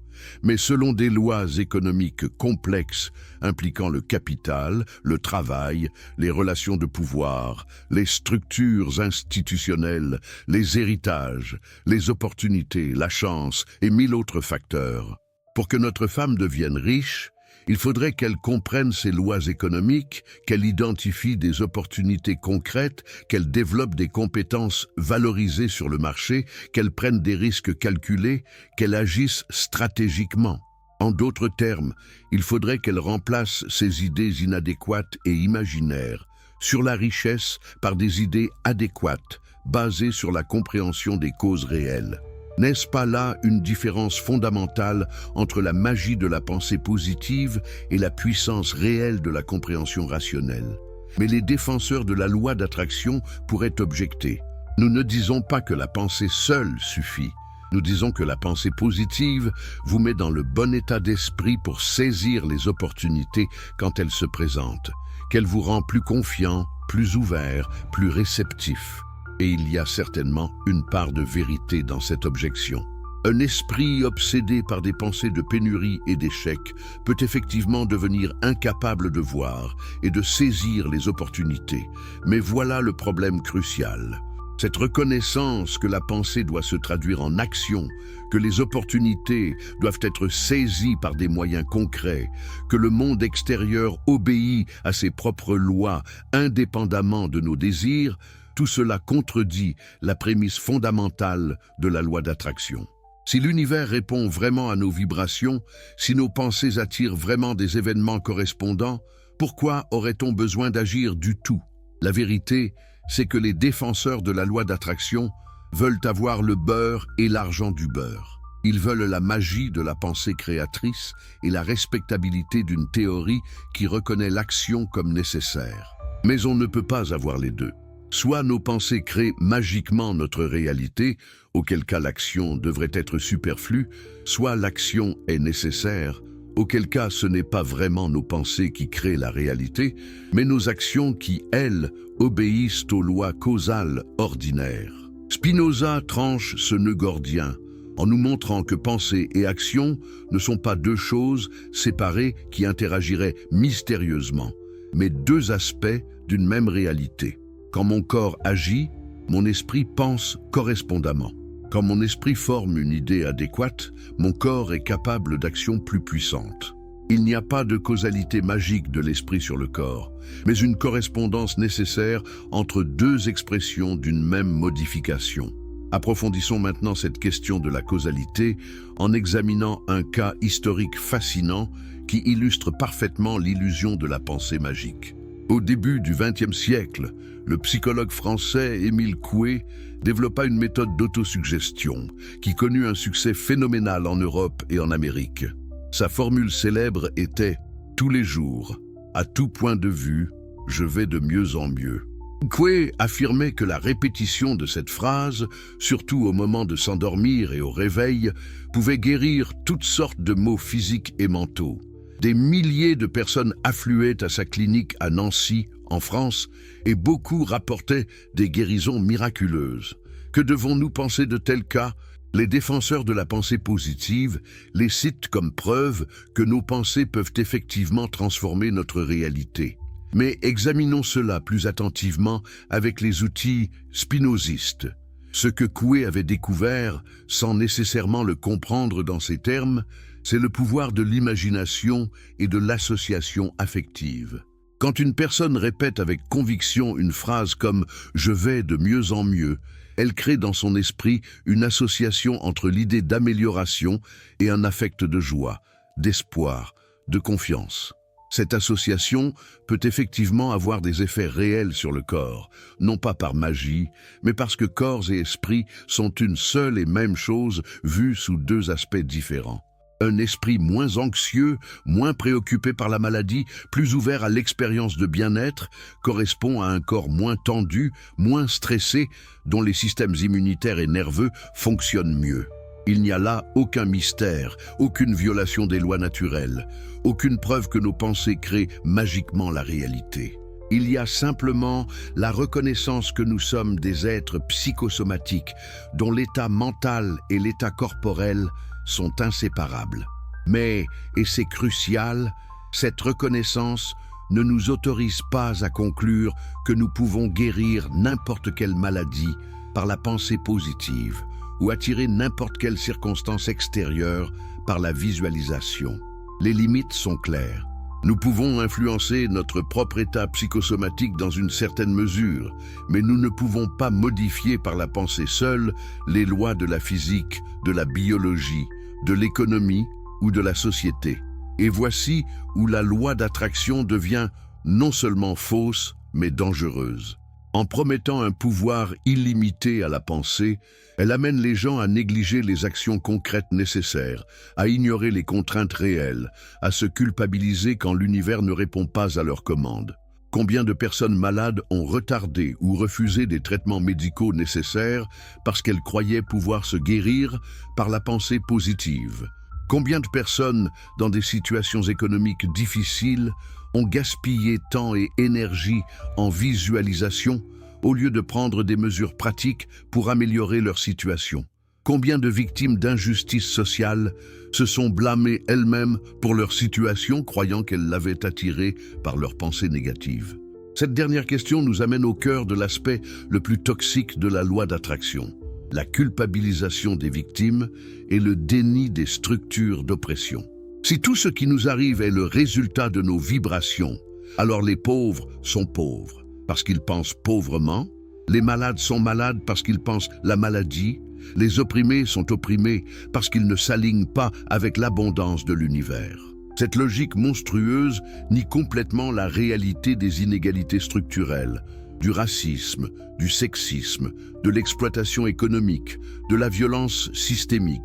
mais selon des lois économiques complexes impliquant le capital, le travail, les relations de pouvoir, les structures institutionnelles, les héritages, les opportunités, la chance et mille autres facteurs. Pour que notre femme devienne riche, il faudrait qu'elle comprenne ces lois économiques, qu'elle identifie des opportunités concrètes, qu'elle développe des compétences valorisées sur le marché, qu'elle prenne des risques calculés, qu'elle agisse stratégiquement. En d'autres termes, il faudrait qu'elle remplace ces idées inadéquates et imaginaires sur la richesse par des idées adéquates, basées sur la compréhension des causes réelles. N'est-ce pas là une différence fondamentale entre la magie de la pensée positive et la puissance réelle de la compréhension rationnelle? Mais les défenseurs de la loi d'attraction pourraient objecter. Nous ne disons pas que la pensée seule suffit. Nous disons que la pensée positive vous met dans le bon état d'esprit pour saisir les opportunités quand elles se présentent, qu'elle vous rend plus confiant, plus ouvert, plus réceptif. Et il y a certainement une part de vérité dans cette objection. Un esprit obsédé par des pensées de pénurie et d'échec peut effectivement devenir incapable de voir et de saisir les opportunités. Mais voilà le problème crucial. Cette reconnaissance que la pensée doit se traduire en action, que les opportunités doivent être saisies par des moyens concrets, que le monde extérieur obéit à ses propres lois indépendamment de nos désirs, tout cela contredit la prémisse fondamentale de la loi d'attraction. Si l'univers répond vraiment à nos vibrations, si nos pensées attirent vraiment des événements correspondants, pourquoi aurait-on besoin d'agir du tout? La vérité, c'est que les défenseurs de la loi d'attraction veulent avoir le beurre et l'argent du beurre. Ils veulent la magie de la pensée créatrice et la respectabilité d'une théorie qui reconnaît l'action comme nécessaire. Mais on ne peut pas avoir les deux. Soit nos pensées créent magiquement notre réalité, auquel cas l'action devrait être superflue, soit l'action est nécessaire, auquel cas ce n'est pas vraiment nos pensées qui créent la réalité, mais nos actions qui, elles, obéissent aux lois causales ordinaires. Spinoza tranche ce nœud gordien en nous montrant que pensée et action ne sont pas deux choses séparées qui interagiraient mystérieusement, mais deux aspects d'une même réalité. Quand mon corps agit, mon esprit pense correspondamment. Quand mon esprit forme une idée adéquate, mon corps est capable d'actions plus puissantes. Il n'y a pas de causalité magique de l'esprit sur le corps, mais une correspondance nécessaire entre deux expressions d'une même modification. Approfondissons maintenant cette question de la causalité en examinant un cas historique fascinant qui illustre parfaitement l'illusion de la pensée magique. Au début du XXe siècle, le psychologue français Émile Coué développa une méthode d'autosuggestion qui connut un succès phénoménal en Europe et en Amérique. Sa formule célèbre était « Tous les jours, à tout point de vue, je vais de mieux en mieux ». Coué affirmait que la répétition de cette phrase, surtout au moment de s'endormir et au réveil, pouvait guérir toutes sortes de maux physiques et mentaux. Des milliers de personnes affluaient à sa clinique à Nancy, en France, et beaucoup rapportaient des guérisons miraculeuses. Que devons-nous penser de tels cas? Les défenseurs de la pensée positive les citent comme preuve que nos pensées peuvent effectivement transformer notre réalité. Mais examinons cela plus attentivement avec les outils spinozistes. Ce que Coué avait découvert, sans nécessairement le comprendre dans ces termes, c'est le pouvoir de l'imagination et de l'association affective. Quand une personne répète avec conviction une phrase comme « je vais de mieux en mieux », elle crée dans son esprit une association entre l'idée d'amélioration et un affect de joie, d'espoir, de confiance. Cette association peut effectivement avoir des effets réels sur le corps, non pas par magie, mais parce que corps et esprit sont une seule et même chose vue sous deux aspects différents. Un esprit moins anxieux, moins préoccupé par la maladie, plus ouvert à l'expérience de bien-être, correspond à un corps moins tendu, moins stressé, dont les systèmes immunitaires et nerveux fonctionnent mieux. Il n'y a là aucun mystère, aucune violation des lois naturelles, aucune preuve que nos pensées créent magiquement la réalité. Il y a simplement la reconnaissance que nous sommes des êtres psychosomatiques, dont l'état mental et l'état corporel sont inséparables. Mais, et c'est crucial, cette reconnaissance ne nous autorise pas à conclure que nous pouvons guérir n'importe quelle maladie par la pensée positive ou attirer n'importe quelle circonstance extérieure par la visualisation. Les limites sont claires. Nous pouvons influencer notre propre état psychosomatique dans une certaine mesure, mais nous ne pouvons pas modifier par la pensée seule les lois de la physique, de la biologie, de l'économie ou de la société. Et voici où la loi d'attraction devient non seulement fausse, mais dangereuse. En promettant un pouvoir illimité à la pensée, elle amène les gens à négliger les actions concrètes nécessaires, à ignorer les contraintes réelles, à se culpabiliser quand l'univers ne répond pas à leurs commandes. Combien de personnes malades ont retardé ou refusé des traitements médicaux nécessaires parce qu'elles croyaient pouvoir se guérir par la pensée positive? Combien de personnes, dans des situations économiques difficiles, ont gaspillé temps et énergie en visualisation au lieu de prendre des mesures pratiques pour améliorer leur situation? Combien de victimes d'injustice sociale se sont blâmées elles-mêmes pour leur situation, croyant qu'elles l'avaient attirée par leurs pensées négatives? Cette dernière question nous amène au cœur de l'aspect le plus toxique de la loi d'attraction, la culpabilisation des victimes et le déni des structures d'oppression. Si tout ce qui nous arrive est le résultat de nos vibrations, alors les pauvres sont pauvres parce qu'ils pensent pauvrement, les malades sont malades parce qu'ils pensent la maladie, les opprimés sont opprimés parce qu'ils ne s'alignent pas avec l'abondance de l'univers. Cette logique monstrueuse nie complètement la réalité des inégalités structurelles, du racisme, du sexisme, de l'exploitation économique, de la violence systémique.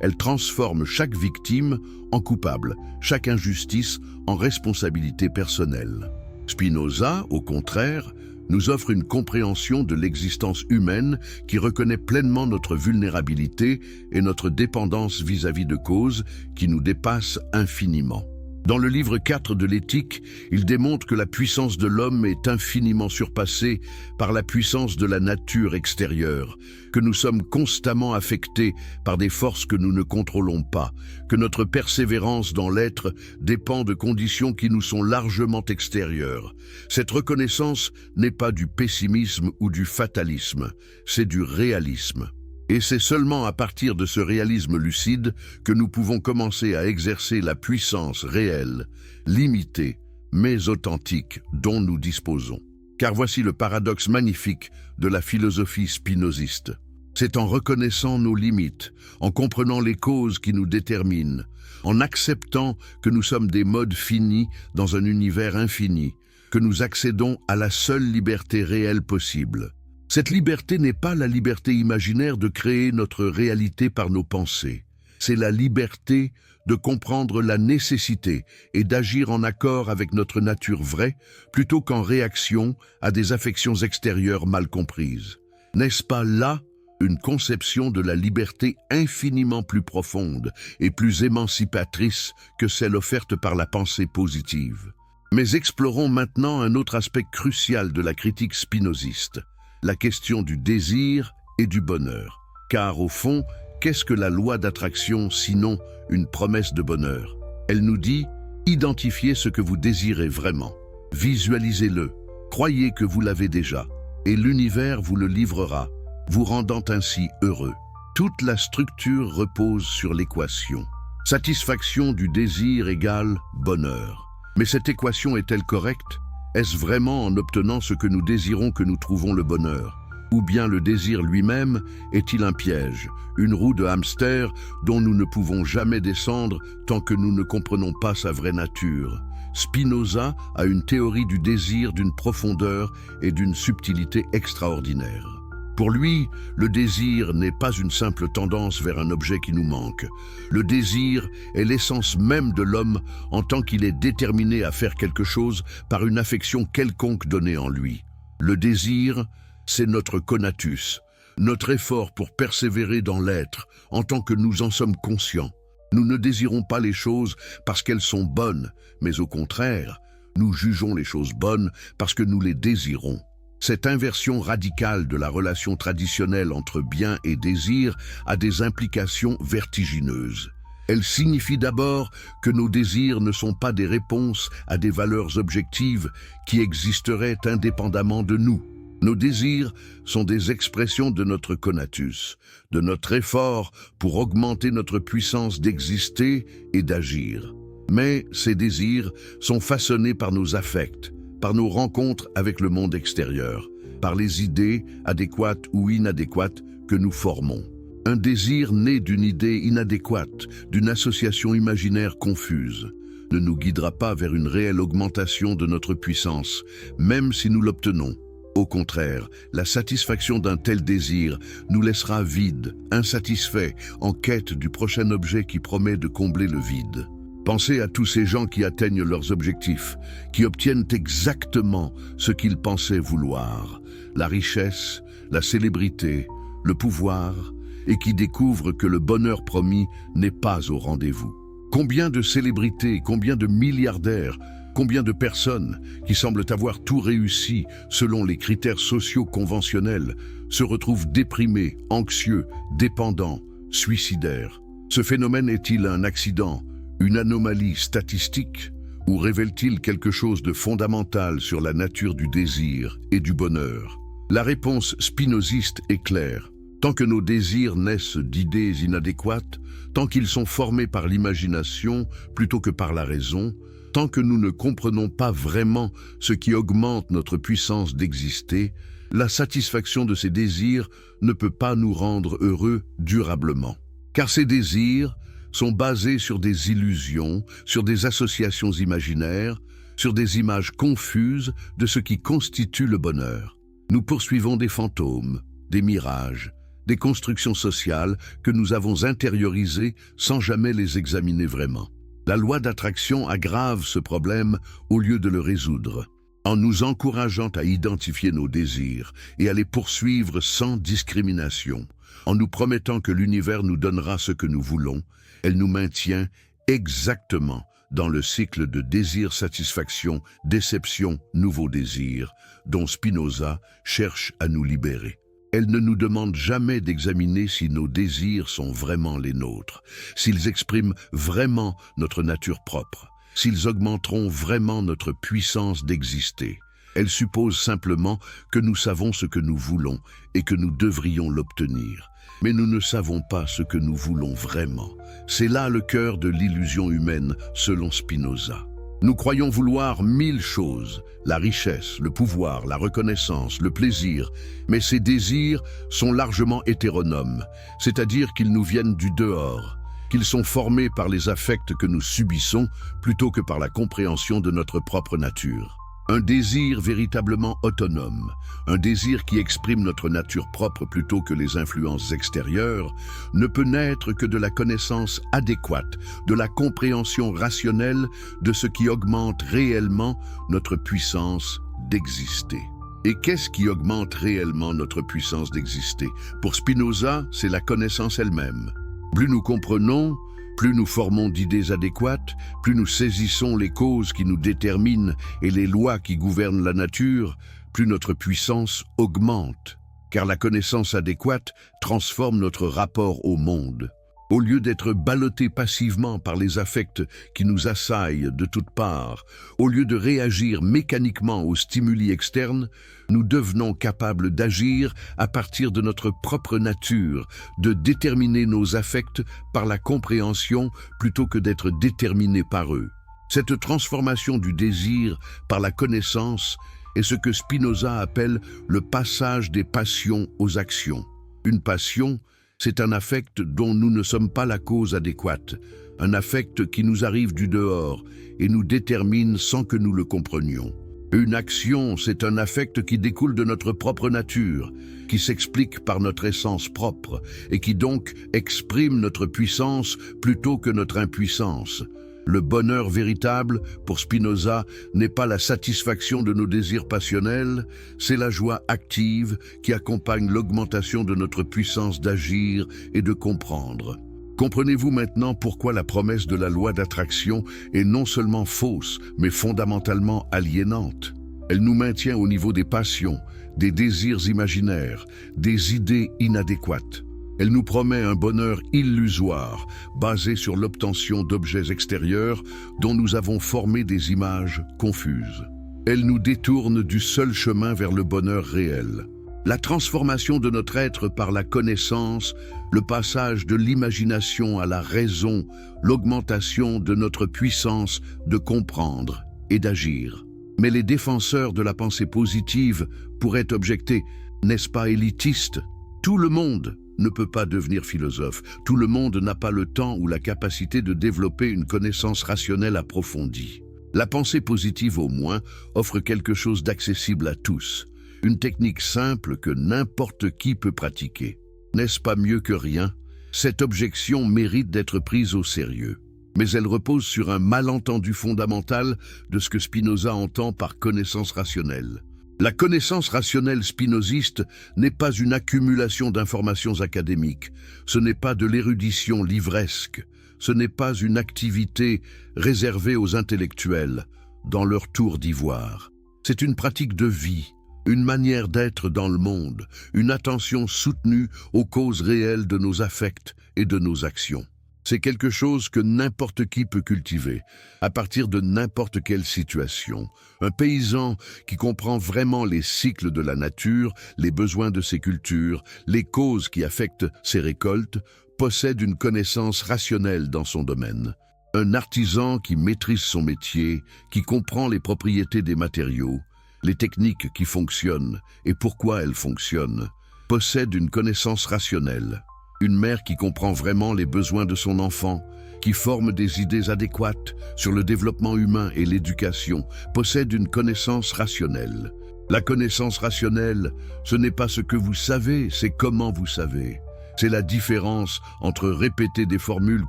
Elle transforme chaque victime en coupable, chaque injustice en responsabilité personnelle. Spinoza, au contraire, nous offre une compréhension de l'existence humaine qui reconnaît pleinement notre vulnérabilité et notre dépendance vis-à-vis de causes qui nous dépassent infiniment. Dans le livre 4 de l'Éthique, il démontre que la puissance de l'homme est infiniment surpassée par la puissance de la nature extérieure, que nous sommes constamment affectés par des forces que nous ne contrôlons pas, que notre persévérance dans l'être dépend de conditions qui nous sont largement extérieures. Cette reconnaissance n'est pas du pessimisme ou du fatalisme, c'est du réalisme. Et c'est seulement à partir de ce réalisme lucide que nous pouvons commencer à exercer la puissance réelle, limitée, mais authentique dont nous disposons. Car voici le paradoxe magnifique de la philosophie spinoziste. C'est en reconnaissant nos limites, en comprenant les causes qui nous déterminent, en acceptant que nous sommes des modes finis dans un univers infini, que nous accédons à la seule liberté réelle possible. Cette liberté n'est pas la liberté imaginaire de créer notre réalité par nos pensées. C'est la liberté de comprendre la nécessité et d'agir en accord avec notre nature vraie plutôt qu'en réaction à des affections extérieures mal comprises. N'est-ce pas là une conception de la liberté infiniment plus profonde et plus émancipatrice que celle offerte par la pensée positive? Mais explorons maintenant un autre aspect crucial de la critique spinoziste, la question du désir et du bonheur. Car au fond, qu'est-ce que la loi d'attraction sinon une promesse de bonheur? Elle nous dit « Identifiez ce que vous désirez vraiment, visualisez-le, croyez que vous l'avez déjà, et l'univers vous le livrera, vous rendant ainsi heureux. » Toute la structure repose sur l'équation. Satisfaction du désir égale bonheur. Mais cette équation est-elle correcte? Est-ce vraiment en obtenant ce que nous désirons que nous trouvons le bonheur? Ou bien le désir lui-même est-il un piège, une roue de hamster dont nous ne pouvons jamais descendre tant que nous ne comprenons pas sa vraie nature? Spinoza a une théorie du désir d'une profondeur et d'une subtilité extraordinaires. Pour lui, le désir n'est pas une simple tendance vers un objet qui nous manque. Le désir est l'essence même de l'homme en tant qu'il est déterminé à faire quelque chose par une affection quelconque donnée en lui. Le désir, c'est notre conatus, notre effort pour persévérer dans l'être en tant que nous en sommes conscients. Nous ne désirons pas les choses parce qu'elles sont bonnes, mais au contraire, nous jugeons les choses bonnes parce que nous les désirons. Cette inversion radicale de la relation traditionnelle entre bien et désir a des implications vertigineuses. Elle signifie d'abord que nos désirs ne sont pas des réponses à des valeurs objectives qui existeraient indépendamment de nous. Nos désirs sont des expressions de notre conatus, de notre effort pour augmenter notre puissance d'exister et d'agir. Mais ces désirs sont façonnés par nos affects, par nos rencontres avec le monde extérieur, par les idées adéquates ou inadéquates que nous formons. Un désir né d'une idée inadéquate, d'une association imaginaire confuse, ne nous guidera pas vers une réelle augmentation de notre puissance, même si nous l'obtenons. Au contraire, la satisfaction d'un tel désir nous laissera vides, insatisfaits, en quête du prochain objet qui promet de combler le vide. Pensez à tous ces gens qui atteignent leurs objectifs, qui obtiennent exactement ce qu'ils pensaient vouloir, la richesse, la célébrité, le pouvoir, et qui découvrent que le bonheur promis n'est pas au rendez-vous. Combien de célébrités, combien de milliardaires, combien de personnes qui semblent avoir tout réussi selon les critères sociaux conventionnels se retrouvent déprimés, anxieux, dépendants, suicidaires? Ce phénomène est-il un accident, une anomalie statistique Ou révèle-t-il quelque chose de fondamental sur la nature du désir et du bonheur? La réponse spinoziste est claire. Tant que nos désirs naissent d'idées inadéquates, tant qu'ils sont formés par l'imagination plutôt que par la raison, tant que nous ne comprenons pas vraiment ce qui augmente notre puissance d'exister, la satisfaction de ces désirs ne peut pas nous rendre heureux durablement. Car ces désirs sont basés sur des illusions, sur des associations imaginaires, sur des images confuses de ce qui constitue le bonheur. Nous poursuivons des fantômes, des mirages, des constructions sociales que nous avons intériorisées sans jamais les examiner vraiment. La loi d'attraction aggrave ce problème au lieu de le résoudre, en nous encourageant à identifier nos désirs et à les poursuivre sans discrimination. En nous promettant que l'univers nous donnera ce que nous voulons, elle nous maintient exactement dans le cycle de désir-satisfaction, déception, nouveau désir, dont Spinoza cherche à nous libérer. Elle ne nous demande jamais d'examiner si nos désirs sont vraiment les nôtres, s'ils expriment vraiment notre nature propre, s'ils augmenteront vraiment notre puissance d'exister. Elle suppose simplement que nous savons ce que nous voulons et que nous devrions l'obtenir. Mais nous ne savons pas ce que nous voulons vraiment. C'est là le cœur de l'illusion humaine, selon Spinoza. Nous croyons vouloir 1000 choses, la richesse, le pouvoir, la reconnaissance, le plaisir, mais ces désirs sont largement hétéronomes, c'est-à-dire qu'ils nous viennent du dehors, qu'ils sont formés par les affects que nous subissons plutôt que par la compréhension de notre propre nature. Un désir véritablement autonome, un désir qui exprime notre nature propre plutôt que les influences extérieures, ne peut naître que de la connaissance adéquate, de la compréhension rationnelle de ce qui augmente réellement notre puissance d'exister. Et qu'est-ce qui augmente réellement notre puissance d'exister? Pour Spinoza, c'est la connaissance elle-même. Plus nous comprenons, plus nous formons d'idées adéquates, plus nous saisissons les causes qui nous déterminent et les lois qui gouvernent la nature, plus notre puissance augmente. Car la connaissance adéquate transforme notre rapport au monde. Au lieu d'être ballottés passivement par les affects qui nous assaillent de toutes parts, au lieu de réagir mécaniquement aux stimuli externes, nous devenons capables d'agir à partir de notre propre nature, de déterminer nos affects par la compréhension plutôt que d'être déterminés par eux. Cette transformation du désir par la connaissance est ce que Spinoza appelle le passage des passions aux actions. Une passion, c'est un affect dont nous ne sommes pas la cause adéquate, un affect qui nous arrive du dehors et nous détermine sans que nous le comprenions. Une action, c'est un affect qui découle de notre propre nature, qui s'explique par notre essence propre et qui donc exprime notre puissance plutôt que notre impuissance. Le bonheur véritable, pour Spinoza, n'est pas la satisfaction de nos désirs passionnels, c'est la joie active qui accompagne l'augmentation de notre puissance d'agir et de comprendre. Comprenez-vous maintenant pourquoi la promesse de la loi d'attraction est non seulement fausse, mais fondamentalement aliénante? Elle nous maintient au niveau des passions, des désirs imaginaires, des idées inadéquates. Elle nous promet un bonheur illusoire, basé sur l'obtention d'objets extérieurs dont nous avons formé des images confuses. Elle nous détourne du seul chemin vers le bonheur réel. La transformation de notre être par la connaissance, le passage de l'imagination à la raison, l'augmentation de notre puissance de comprendre et d'agir. Mais les défenseurs de la pensée positive pourraient objecter, n'est-ce pas élitiste? Tout le monde ne peut pas devenir philosophe. Tout le monde n'a pas le temps ou la capacité de développer une connaissance rationnelle approfondie. La pensée positive, au moins, offre quelque chose d'accessible à tous. Une technique simple que n'importe qui peut pratiquer. N'est-ce pas mieux que rien? Cette objection mérite d'être prise au sérieux. Mais elle repose sur un malentendu fondamental de ce que Spinoza entend par connaissance rationnelle. La connaissance rationnelle spinoziste n'est pas une accumulation d'informations académiques, ce n'est pas de l'érudition livresque, ce n'est pas une activité réservée aux intellectuels, dans leur tour d'ivoire. C'est une pratique de vie, une manière d'être dans le monde, une attention soutenue aux causes réelles de nos affects et de nos actions. C'est quelque chose que n'importe qui peut cultiver, à partir de n'importe quelle situation. Un paysan qui comprend vraiment les cycles de la nature, les besoins de ses cultures, les causes qui affectent ses récoltes, possède une connaissance rationnelle dans son domaine. Un artisan qui maîtrise son métier, qui comprend les propriétés des matériaux, les techniques qui fonctionnent et pourquoi elles fonctionnent, possède une connaissance rationnelle. Une mère qui comprend vraiment les besoins de son enfant, qui forme des idées adéquates sur le développement humain et l'éducation, possède une connaissance rationnelle. La connaissance rationnelle, ce n'est pas ce que vous savez, c'est comment vous savez. C'est la différence entre répéter des formules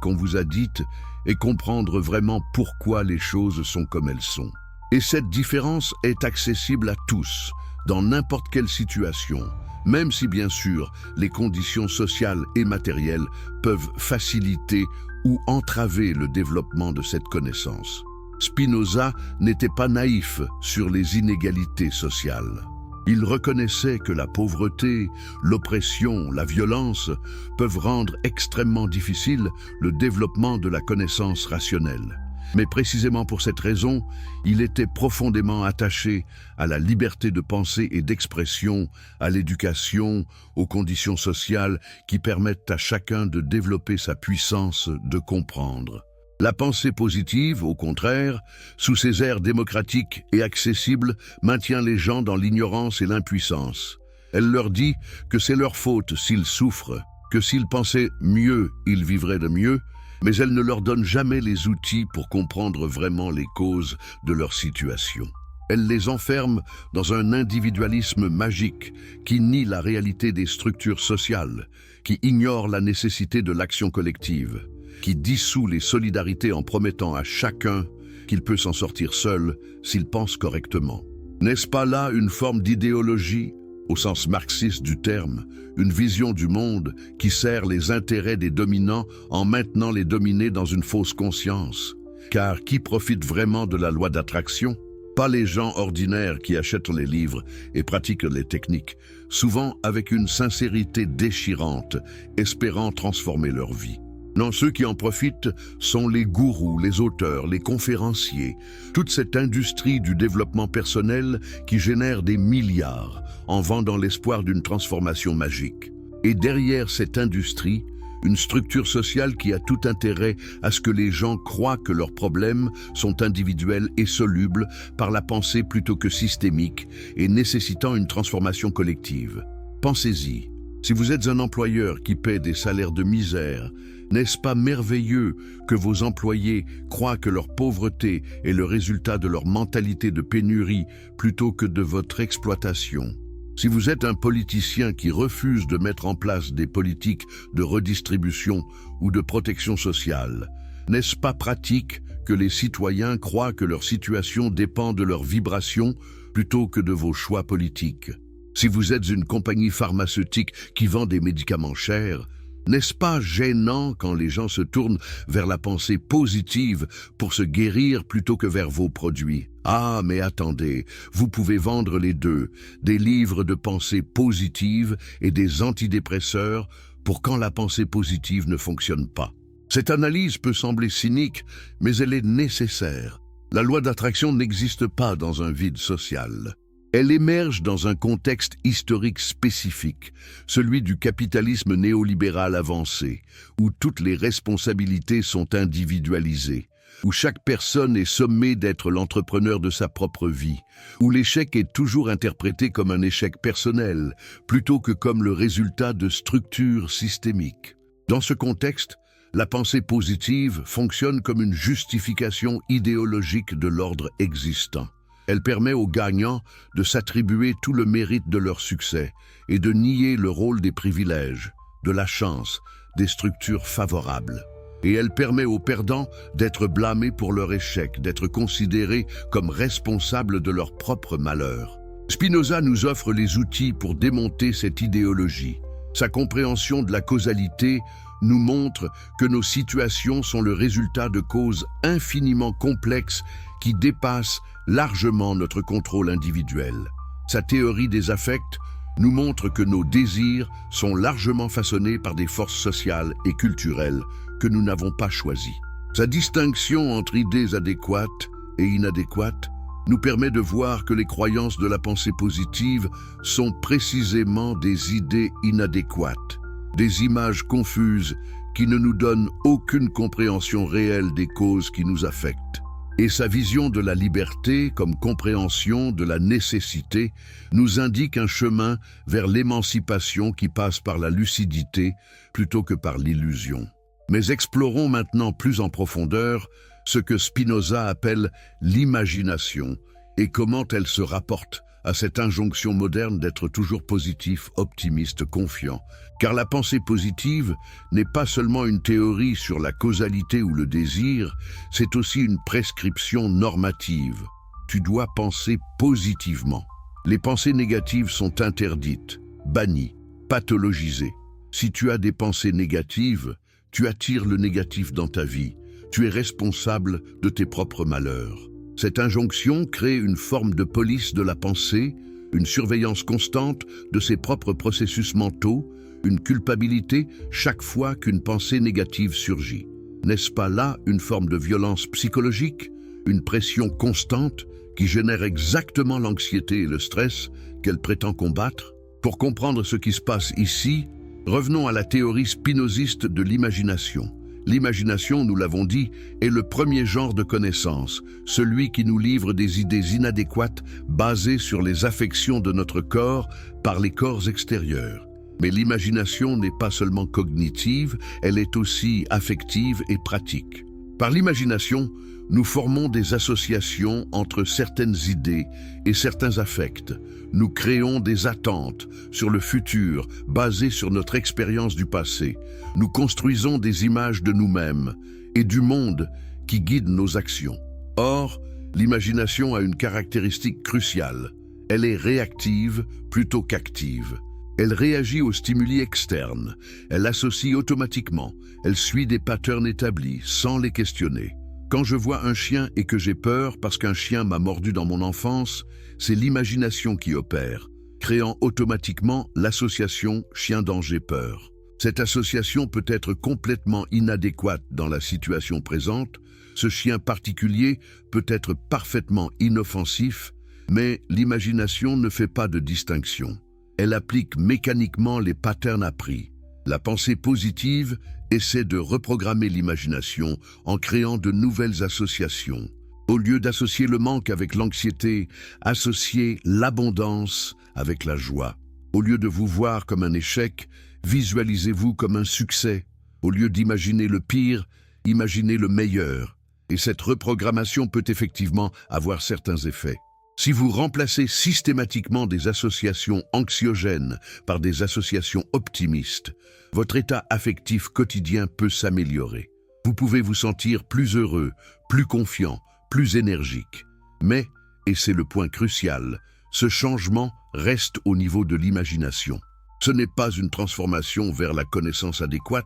qu'on vous a dites et comprendre vraiment pourquoi les choses sont comme elles sont. Et cette différence est accessible à tous, dans n'importe quelle situation, même si bien sûr les conditions sociales et matérielles peuvent faciliter ou entraver le développement de cette connaissance. Spinoza n'était pas naïf sur les inégalités sociales. Il reconnaissait que la pauvreté, l'oppression, la violence peuvent rendre extrêmement difficile le développement de la connaissance rationnelle. Mais précisément pour cette raison, il était profondément attaché à la liberté de pensée et d'expression, à l'éducation, aux conditions sociales qui permettent à chacun de développer sa puissance de comprendre. La pensée positive, au contraire, sous ses airs démocratiques et accessibles, maintient les gens dans l'ignorance et l'impuissance. Elle leur dit que c'est leur faute s'ils souffrent, que s'ils pensaient mieux, ils vivraient de mieux, mais elle ne leur donne jamais les outils pour comprendre vraiment les causes de leur situation. Elle les enferme dans un individualisme magique qui nie la réalité des structures sociales, qui ignore la nécessité de l'action collective, qui dissout les solidarités en promettant à chacun qu'il peut s'en sortir seul s'il pense correctement. N'est-ce pas là une forme d'idéologie, au sens marxiste du terme, une vision du monde qui sert les intérêts des dominants en maintenant les dominés dans une fausse conscience? Car qui profite vraiment de la loi d'attraction? Pas les gens ordinaires qui achètent les livres et pratiquent les techniques, souvent avec une sincérité déchirante, espérant transformer leur vie. Non, ceux qui en profitent sont les gourous, les auteurs, les conférenciers, toute cette industrie du développement personnel qui génère des milliards en vendant l'espoir d'une transformation magique. Et derrière cette industrie, une structure sociale qui a tout intérêt à ce que les gens croient que leurs problèmes sont individuels et solubles par la pensée plutôt que systémique et nécessitant une transformation collective. Pensez-y, si vous êtes un employeur qui paie des salaires de misère, n'est-ce pas merveilleux que vos employés croient que leur pauvreté est le résultat de leur mentalité de pénurie plutôt que de votre exploitation? Si vous êtes un politicien qui refuse de mettre en place des politiques de redistribution ou de protection sociale, n'est-ce pas pratique que les citoyens croient que leur situation dépend de leurs vibrations plutôt que de vos choix politiques? Si vous êtes une compagnie pharmaceutique qui vend des médicaments chers, n'est-ce pas gênant quand les gens se tournent vers la pensée positive pour se guérir plutôt que vers vos produits? Ah, mais attendez, vous pouvez vendre les deux, des livres de pensée positive et des antidépresseurs pour quand la pensée positive ne fonctionne pas. Cette analyse peut sembler cynique, mais elle est nécessaire. La loi d'attraction n'existe pas dans un vide social. Elle émerge dans un contexte historique spécifique, celui du capitalisme néolibéral avancé, où toutes les responsabilités sont individualisées, où chaque personne est sommée d'être l'entrepreneur de sa propre vie, où l'échec est toujours interprété comme un échec personnel, plutôt que comme le résultat de structures systémiques. Dans ce contexte, la pensée positive fonctionne comme une justification idéologique de l'ordre existant. Elle permet aux gagnants de s'attribuer tout le mérite de leur succès et de nier le rôle des privilèges, de la chance, des structures favorables. Et elle permet aux perdants d'être blâmés pour leur échec, d'être considérés comme responsables de leur propre malheur. Spinoza nous offre les outils pour démonter cette idéologie. Sa compréhension de la causalité nous montre que nos situations sont le résultat de causes infiniment complexes qui dépassent largement notre contrôle individuel. Sa théorie des affects nous montre que nos désirs sont largement façonnés par des forces sociales et culturelles que nous n'avons pas choisies. Sa distinction entre idées adéquates et inadéquates nous permet de voir que les croyances de la pensée positive sont précisément des idées inadéquates, des images confuses qui ne nous donnent aucune compréhension réelle des causes qui nous affectent. Et sa vision de la liberté comme compréhension de la nécessité nous indique un chemin vers l'émancipation qui passe par la lucidité plutôt que par l'illusion. Mais explorons maintenant plus en profondeur ce que Spinoza appelle l'imagination et comment elle se rapporte à cette injonction moderne d'être toujours positif, optimiste, confiant. Car la pensée positive n'est pas seulement une théorie sur la causalité ou le désir, c'est aussi une prescription normative. Tu dois penser positivement. Les pensées négatives sont interdites, bannies, pathologisées. Si tu as des pensées négatives, tu attires le négatif dans ta vie. Tu es responsable de tes propres malheurs. Cette injonction crée une forme de police de la pensée, une surveillance constante de ses propres processus mentaux, une culpabilité chaque fois qu'une pensée négative surgit. N'est-ce pas là une forme de violence psychologique, une pression constante qui génère exactement l'anxiété et le stress qu'elle prétend combattre? Pour comprendre ce qui se passe ici, revenons à la théorie spinoziste de l'imagination. L'imagination, nous l'avons dit, est le premier genre de connaissance, celui qui nous livre des idées inadéquates basées sur les affections de notre corps par les corps extérieurs. Mais l'imagination n'est pas seulement cognitive, elle est aussi affective et pratique. Par l'imagination, nous formons des associations entre certaines idées et certains affects. Nous créons des attentes sur le futur basées sur notre expérience du passé. Nous construisons des images de nous-mêmes et du monde qui guident nos actions. Or, l'imagination a une caractéristique cruciale. Elle est réactive plutôt qu'active. Elle réagit aux stimuli externes. Elle associe automatiquement. Elle suit des patterns établis sans les questionner. Quand je vois un chien et que j'ai peur parce qu'un chien m'a mordu dans mon enfance, c'est l'imagination qui opère, créant automatiquement l'association chien-danger-peur. Cette association peut être complètement inadéquate dans la situation présente. Ce chien particulier peut être parfaitement inoffensif, mais l'imagination ne fait pas de distinction. Elle applique mécaniquement les patterns appris. La pensée positive essaie de reprogrammer l'imagination en créant de nouvelles associations. Au lieu d'associer le manque avec l'anxiété, associez l'abondance avec la joie. Au lieu de vous voir comme un échec, visualisez-vous comme un succès. Au lieu d'imaginer le pire, imaginez le meilleur. Et cette reprogrammation peut effectivement avoir certains effets. Si vous remplacez systématiquement des associations anxiogènes par des associations optimistes, votre état affectif quotidien peut s'améliorer. Vous pouvez vous sentir plus heureux, plus confiant, plus énergique. Mais, et c'est le point crucial, ce changement reste au niveau de l'imagination. Ce n'est pas une transformation vers la connaissance adéquate,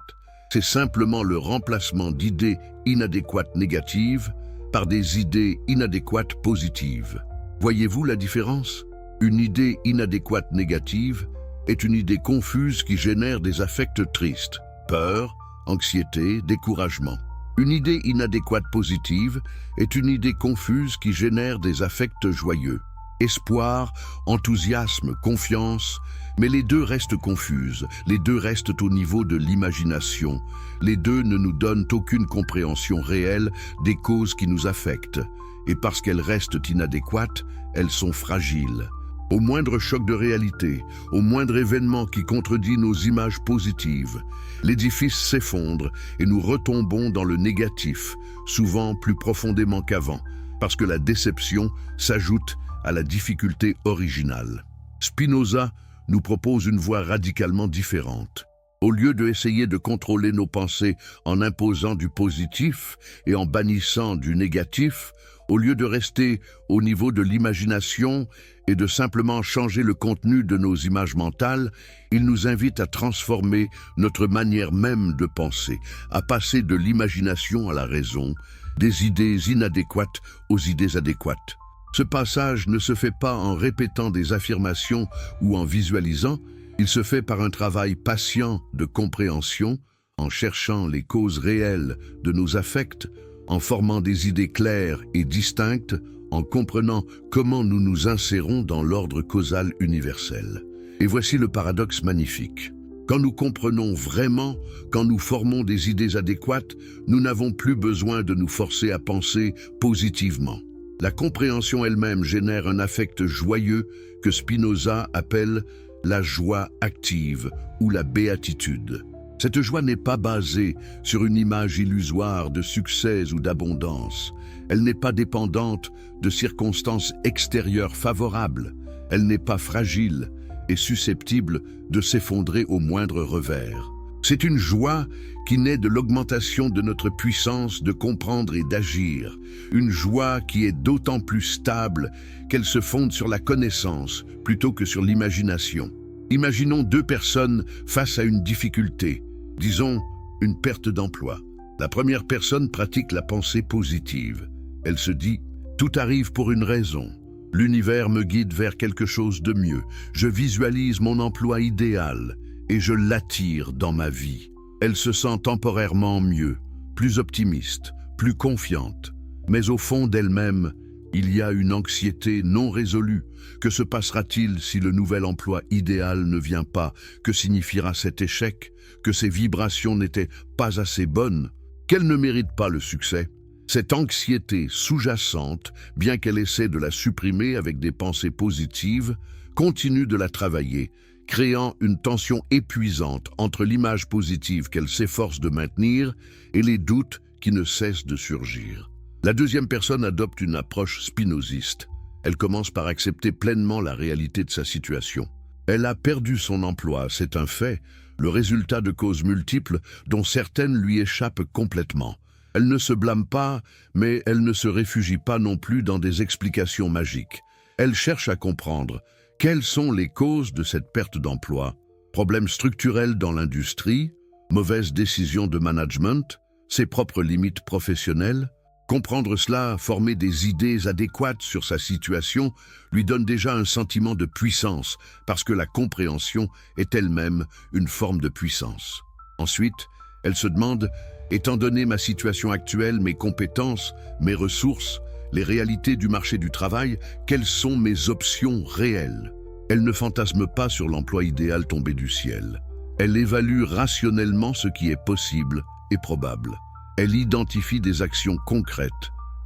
c'est simplement le remplacement d'idées inadéquates négatives par des idées inadéquates positives. Voyez-vous la différence? Une idée inadéquate négative est une idée confuse qui génère des affects tristes, peur, anxiété, découragement. Une idée inadéquate positive est une idée confuse qui génère des affects joyeux, espoir, enthousiasme, confiance, mais les deux restent confuses, les deux restent au niveau de l'imagination, les deux ne nous donnent aucune compréhension réelle des causes qui nous affectent. Et parce qu'elles restent inadéquates, elles sont fragiles. Au moindre choc de réalité, au moindre événement qui contredit nos images positives, l'édifice s'effondre et nous retombons dans le négatif, souvent plus profondément qu'avant, parce que la déception s'ajoute à la difficulté originale. Spinoza nous propose une voie radicalement différente. Au lieu d'essayer de contrôler nos pensées en imposant du positif et en bannissant du négatif, au lieu de rester au niveau de l'imagination et de simplement changer le contenu de nos images mentales, il nous invite à transformer notre manière même de penser, à passer de l'imagination à la raison, des idées inadéquates aux idées adéquates. Ce passage ne se fait pas en répétant des affirmations ou en visualisant, il se fait par un travail patient de compréhension, en cherchant les causes réelles de nos affects, en formant des idées claires et distinctes, en comprenant comment nous nous insérons dans l'ordre causal universel. Et voici le paradoxe magnifique. Quand nous comprenons vraiment, quand nous formons des idées adéquates, nous n'avons plus besoin de nous forcer à penser positivement. La compréhension elle-même génère un affect joyeux que Spinoza appelle la joie active ou la béatitude. Cette joie n'est pas basée sur une image illusoire de succès ou d'abondance. Elle n'est pas dépendante de circonstances extérieures favorables. Elle n'est pas fragile et susceptible de s'effondrer au moindre revers. C'est une joie qui naît de l'augmentation de notre puissance de comprendre et d'agir. Une joie qui est d'autant plus stable qu'elle se fonde sur la connaissance plutôt que sur l'imagination. Imaginons deux personnes face à une difficulté, disons une perte d'emploi. La première personne pratique la pensée positive. Elle se dit « Tout arrive pour une raison. L'univers me guide vers quelque chose de mieux. Je visualise mon emploi idéal et je l'attire dans ma vie. » Elle se sent temporairement mieux, plus optimiste, plus confiante. Mais au fond d'elle-même, il y a une anxiété non résolue. Que se passera-t-il si le nouvel emploi idéal ne vient pas? Que signifiera cet échec? Que ses vibrations n'étaient pas assez bonnes? Qu'elle ne mérite pas le succès? Cette anxiété sous-jacente, bien qu'elle essaie de la supprimer avec des pensées positives, continue de la travailler, créant une tension épuisante entre l'image positive qu'elle s'efforce de maintenir et les doutes qui ne cessent de surgir. La deuxième personne adopte une approche spinoziste. Elle commence par accepter pleinement la réalité de sa situation. Elle a perdu son emploi, c'est un fait, le résultat de causes multiples dont certaines lui échappent complètement. Elle ne se blâme pas, mais elle ne se réfugie pas non plus dans des explications magiques. Elle cherche à comprendre quelles sont les causes de cette perte d'emploi. Problèmes structurels dans l'industrie, mauvaises décisions de management, ses propres limites professionnelles. Comprendre cela, former des idées adéquates sur sa situation, lui donne déjà un sentiment de puissance, parce que la compréhension est elle-même une forme de puissance. Ensuite, elle se demande, étant donné ma situation actuelle, mes compétences, mes ressources, les réalités du marché du travail, quelles sont mes options réelles? Elle ne fantasme pas sur l'emploi idéal tombé du ciel. Elle évalue rationnellement ce qui est possible et probable. Elle identifie des actions concrètes,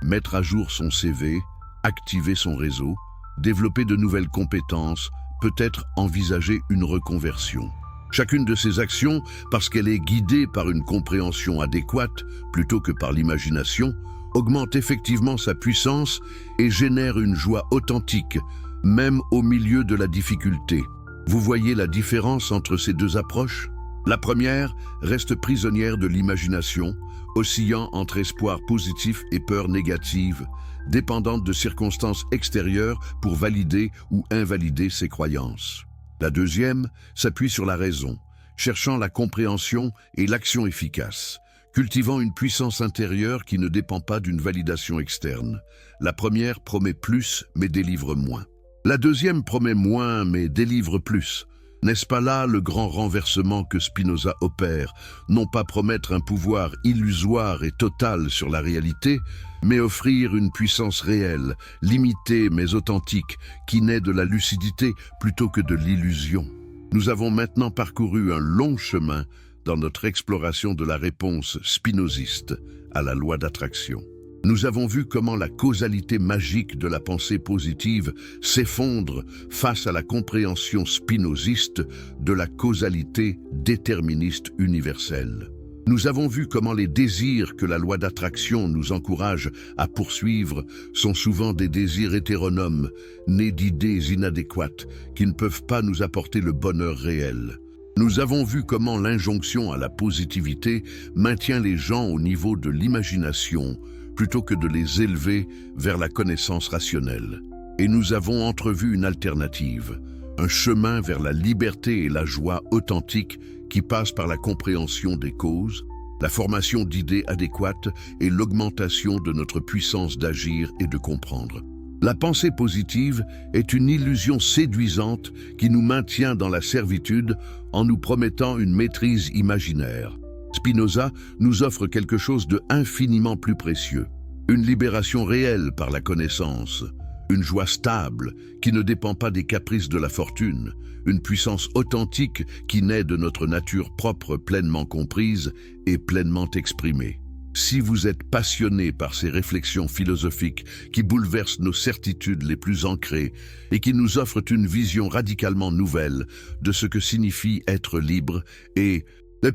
mettre à jour son CV, activer son réseau, développer de nouvelles compétences, peut-être envisager une reconversion. Chacune de ces actions, parce qu'elle est guidée par une compréhension adéquate plutôt que par l'imagination, augmente effectivement sa puissance et génère une joie authentique, même au milieu de la difficulté. Vous voyez la différence entre ces deux approches? La première reste prisonnière de l'imagination, oscillant entre espoir positif et peur négative, dépendante de circonstances extérieures pour valider ou invalider ses croyances. La deuxième s'appuie sur la raison, cherchant la compréhension et l'action efficace, cultivant une puissance intérieure qui ne dépend pas d'une validation externe. La première promet plus mais délivre moins. La deuxième promet moins mais délivre plus. N'est-ce pas là le grand renversement que Spinoza opère? Non pas promettre un pouvoir illusoire et total sur la réalité, mais offrir une puissance réelle, limitée mais authentique, qui naît de la lucidité plutôt que de l'illusion. Nous avons maintenant parcouru un long chemin dans notre exploration de la réponse spinoziste à la loi d'attraction. Nous avons vu comment la causalité magique de la pensée positive s'effondre face à la compréhension spinoziste de la causalité déterministe universelle. Nous avons vu comment les désirs que la loi d'attraction nous encourage à poursuivre sont souvent des désirs hétéronomes, nés d'idées inadéquates, qui ne peuvent pas nous apporter le bonheur réel. Nous avons vu comment l'injonction à la positivité maintient les gens au niveau de l'imagination, plutôt que de les élever vers la connaissance rationnelle. Et nous avons entrevu une alternative, un chemin vers la liberté et la joie authentique qui passe par la compréhension des causes, la formation d'idées adéquates et l'augmentation de notre puissance d'agir et de comprendre. La pensée positive est une illusion séduisante qui nous maintient dans la servitude en nous promettant une maîtrise imaginaire. Spinoza nous offre quelque chose de infiniment plus précieux, une libération réelle par la connaissance, une joie stable qui ne dépend pas des caprices de la fortune, une puissance authentique qui naît de notre nature propre pleinement comprise et pleinement exprimée. Si vous êtes passionné par ces réflexions philosophiques qui bouleversent nos certitudes les plus ancrées et qui nous offrent une vision radicalement nouvelle de ce que signifie être libre et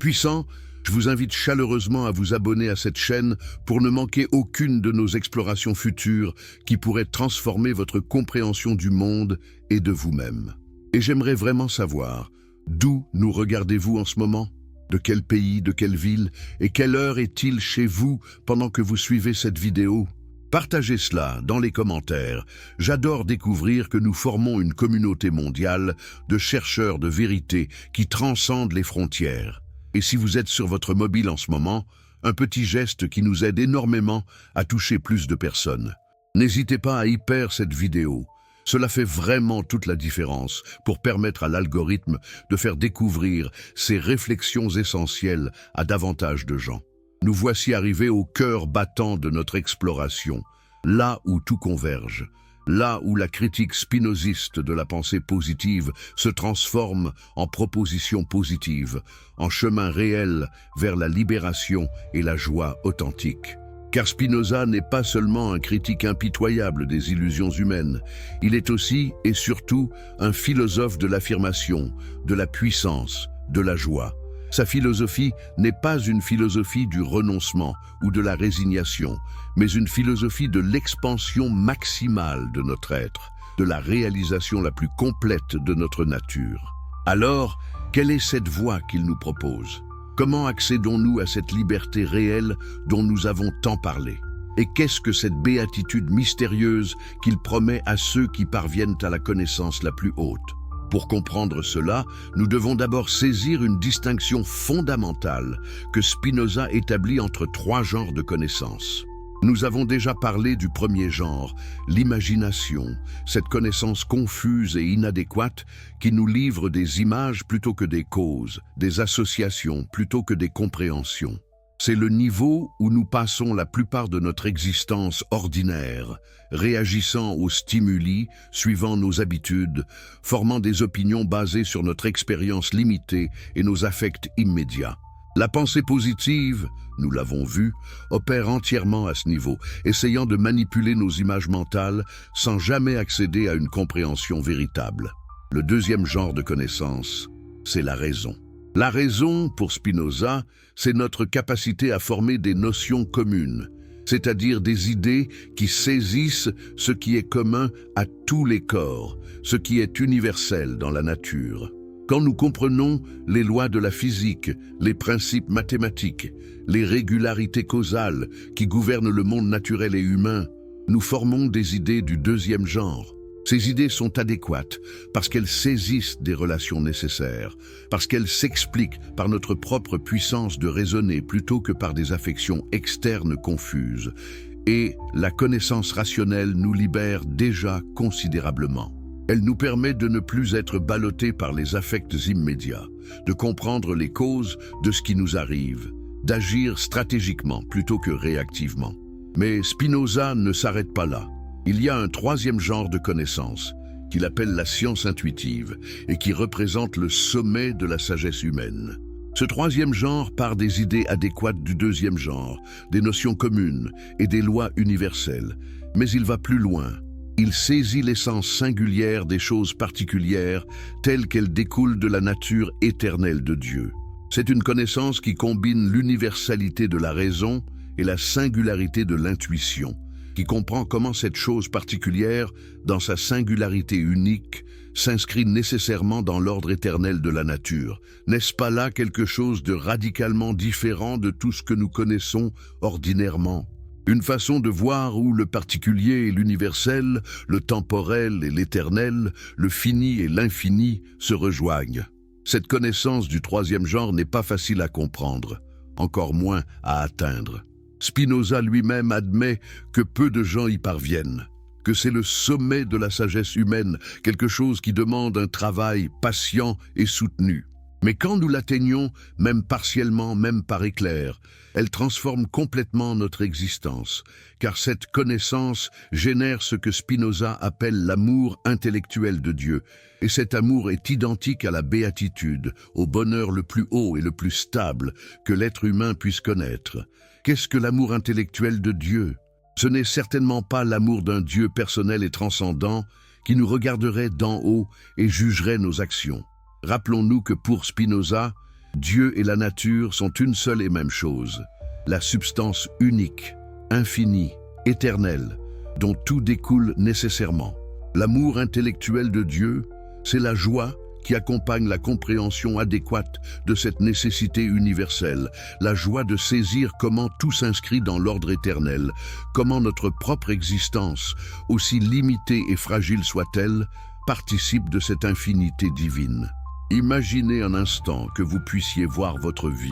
puissant, je vous invite chaleureusement à vous abonner à cette chaîne pour ne manquer aucune de nos explorations futures qui pourraient transformer votre compréhension du monde et de vous-même. Et j'aimerais vraiment savoir, d'où nous regardez-vous en ce moment ? De quel pays, de quelle ville et quelle heure est-il chez vous pendant que vous suivez cette vidéo? Partagez cela dans les commentaires. J'adore découvrir que nous formons une communauté mondiale de chercheurs de vérité qui transcendent les frontières. Et si vous êtes sur votre mobile en ce moment, un petit geste qui nous aide énormément à toucher plus de personnes. N'hésitez pas à hyper cette vidéo. Cela fait vraiment toute la différence pour permettre à l'algorithme de faire découvrir ces réflexions essentielles à davantage de gens. Nous voici arrivés au cœur battant de notre exploration, là où tout converge, là où la critique spinoziste de la pensée positive se transforme en proposition positive, en chemin réel vers la libération et la joie authentique. Car Spinoza n'est pas seulement un critique impitoyable des illusions humaines, il est aussi et surtout un philosophe de l'affirmation, de la puissance, de la joie. Sa philosophie n'est pas une philosophie du renoncement ou de la résignation, mais une philosophie de l'expansion maximale de notre être, de la réalisation la plus complète de notre nature. Alors, quelle est cette voie qu'il nous propose ? Comment accédons-nous à cette liberté réelle dont nous avons tant parlé? Et qu'est-ce que cette béatitude mystérieuse qu'il promet à ceux qui parviennent à la connaissance la plus haute? Pour comprendre cela, nous devons d'abord saisir une distinction fondamentale que Spinoza établit entre trois genres de connaissances. Nous avons déjà parlé du premier genre, l'imagination, cette connaissance confuse et inadéquate qui nous livre des images plutôt que des causes, des associations plutôt que des compréhensions. C'est le niveau où nous passons la plupart de notre existence ordinaire, réagissant aux stimuli, suivant nos habitudes, formant des opinions basées sur notre expérience limitée et nos affects immédiats. La pensée positive, nous l'avons vu, opère entièrement à ce niveau, essayant de manipuler nos images mentales sans jamais accéder à une compréhension véritable. Le deuxième genre de connaissance, c'est la raison. La raison, pour Spinoza, c'est notre capacité à former des notions communes, c'est-à-dire des idées qui saisissent ce qui est commun à tous les corps, ce qui est universel dans la nature. Quand nous comprenons les lois de la physique, les principes mathématiques, les régularités causales qui gouvernent le monde naturel et humain, nous formons des idées du deuxième genre. Ces idées sont adéquates parce qu'elles saisissent des relations nécessaires, parce qu'elles s'expliquent par notre propre puissance de raisonner plutôt que par des affections externes confuses. Et la connaissance rationnelle nous libère déjà considérablement. Elle nous permet de ne plus être ballottés par les affects immédiats, de comprendre les causes de ce qui nous arrive, d'agir stratégiquement plutôt que réactivement. Mais Spinoza ne s'arrête pas là. Il y a un troisième genre de connaissance, qu'il appelle la science intuitive, et qui représente le sommet de la sagesse humaine. Ce troisième genre part des idées adéquates du deuxième genre, des notions communes et des lois universelles. Mais il va plus loin. Il saisit l'essence singulière des choses particulières telles qu'elles découlent de la nature éternelle de Dieu. C'est une connaissance qui combine l'universalité de la raison et la singularité de l'intuition, qui comprend comment cette chose particulière, dans sa singularité unique, s'inscrit nécessairement dans l'ordre éternel de la nature. N'est-ce pas là quelque chose de radicalement différent de tout ce que nous connaissons ordinairement ? Une façon de voir où le particulier et l'universel, le temporel et l'éternel, le fini et l'infini se rejoignent. Cette connaissance du troisième genre n'est pas facile à comprendre, encore moins à atteindre. Spinoza lui-même admet que peu de gens y parviennent. que c'est le sommet de la sagesse humaine, quelque chose qui demande un travail patient et soutenu. Mais quand nous l'atteignons, même partiellement, même par éclair, elle transforme complètement notre existence, car cette connaissance génère ce que Spinoza appelle l'amour intellectuel de Dieu, et cet amour est identique à la béatitude, au bonheur le plus haut et le plus stable que l'être humain puisse connaître. Qu'est-ce que l'amour intellectuel de Dieu? Ce n'est certainement pas l'amour d'un Dieu personnel et transcendant qui nous regarderait d'en haut et jugerait nos actions. Rappelons-nous que pour Spinoza, Dieu et la nature sont une seule et même chose, la substance unique, infinie, éternelle, dont tout découle nécessairement. L'amour intellectuel de Dieu, c'est la joie qui accompagne la compréhension adéquate de cette nécessité universelle, la joie de saisir comment tout s'inscrit dans l'ordre éternel, comment notre propre existence, aussi limitée et fragile soit-elle, participe de cette infinité divine. Imaginez un instant que vous puissiez voir votre vie,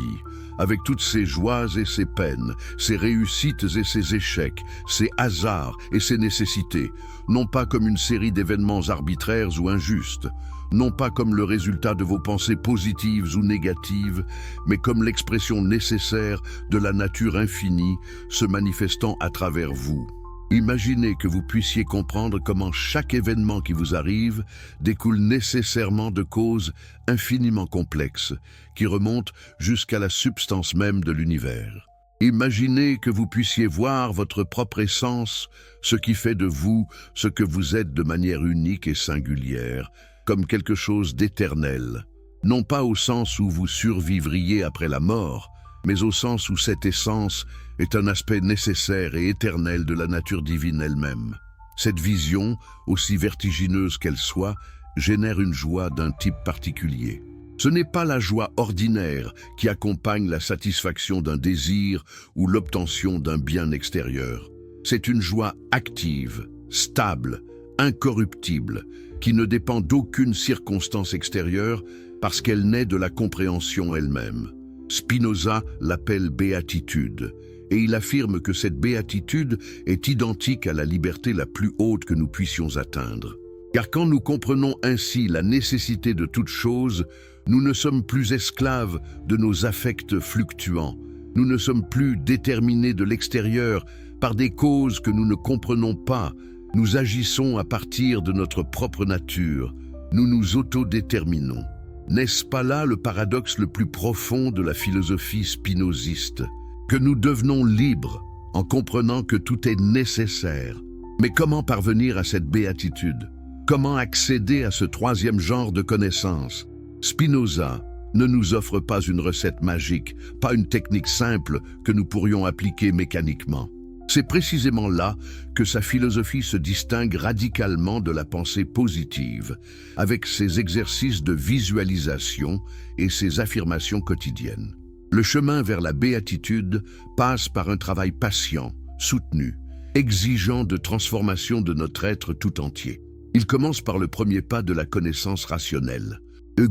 avec toutes ses joies et ses peines, ses réussites et ses échecs, ses hasards et ses nécessités, non pas comme une série d'événements arbitraires ou injustes, non pas comme le résultat de vos pensées positives ou négatives, mais comme l'expression nécessaire de la nature infinie se manifestant à travers vous. Imaginez que vous puissiez comprendre comment chaque événement qui vous arrive découle nécessairement de causes infiniment complexes, qui remontent jusqu'à la substance même de l'univers. Imaginez que vous puissiez voir votre propre essence, ce qui fait de vous ce que vous êtes de manière unique et singulière, comme quelque chose d'éternel, non pas au sens où vous survivriez après la mort, mais au sens où cette essence est un aspect nécessaire et éternel de la nature divine elle-même. Cette vision, aussi vertigineuse qu'elle soit, génère une joie d'un type particulier. Ce n'est pas la joie ordinaire qui accompagne la satisfaction d'un désir ou l'obtention d'un bien extérieur. C'est une joie active, stable, incorruptible, qui ne dépend d'aucune circonstance extérieure parce qu'elle naît de la compréhension elle-même. Spinoza l'appelle béatitude, et il affirme que cette béatitude est identique à la liberté la plus haute que nous puissions atteindre. Car quand nous comprenons ainsi la nécessité de toute chose, nous ne sommes plus esclaves de nos affects fluctuants. Nous ne sommes plus déterminés de l'extérieur par des causes que nous ne comprenons pas. Nous agissons à partir de notre propre nature. Nous nous autodéterminons. N'est-ce pas là le paradoxe le plus profond de la philosophie spinoziste? Que nous devenons libres en comprenant que tout est nécessaire. Mais comment parvenir à cette béatitude? Comment accéder à ce troisième genre de connaissance? Spinoza ne nous offre pas une recette magique, pas une technique simple que nous pourrions appliquer mécaniquement. C'est précisément là que sa philosophie se distingue radicalement de la pensée positive, avec ses exercices de visualisation et ses affirmations quotidiennes. Le chemin vers la béatitude passe par un travail patient, soutenu, exigeant de transformation de notre être tout entier. Il commence par le premier pas de la connaissance rationnelle,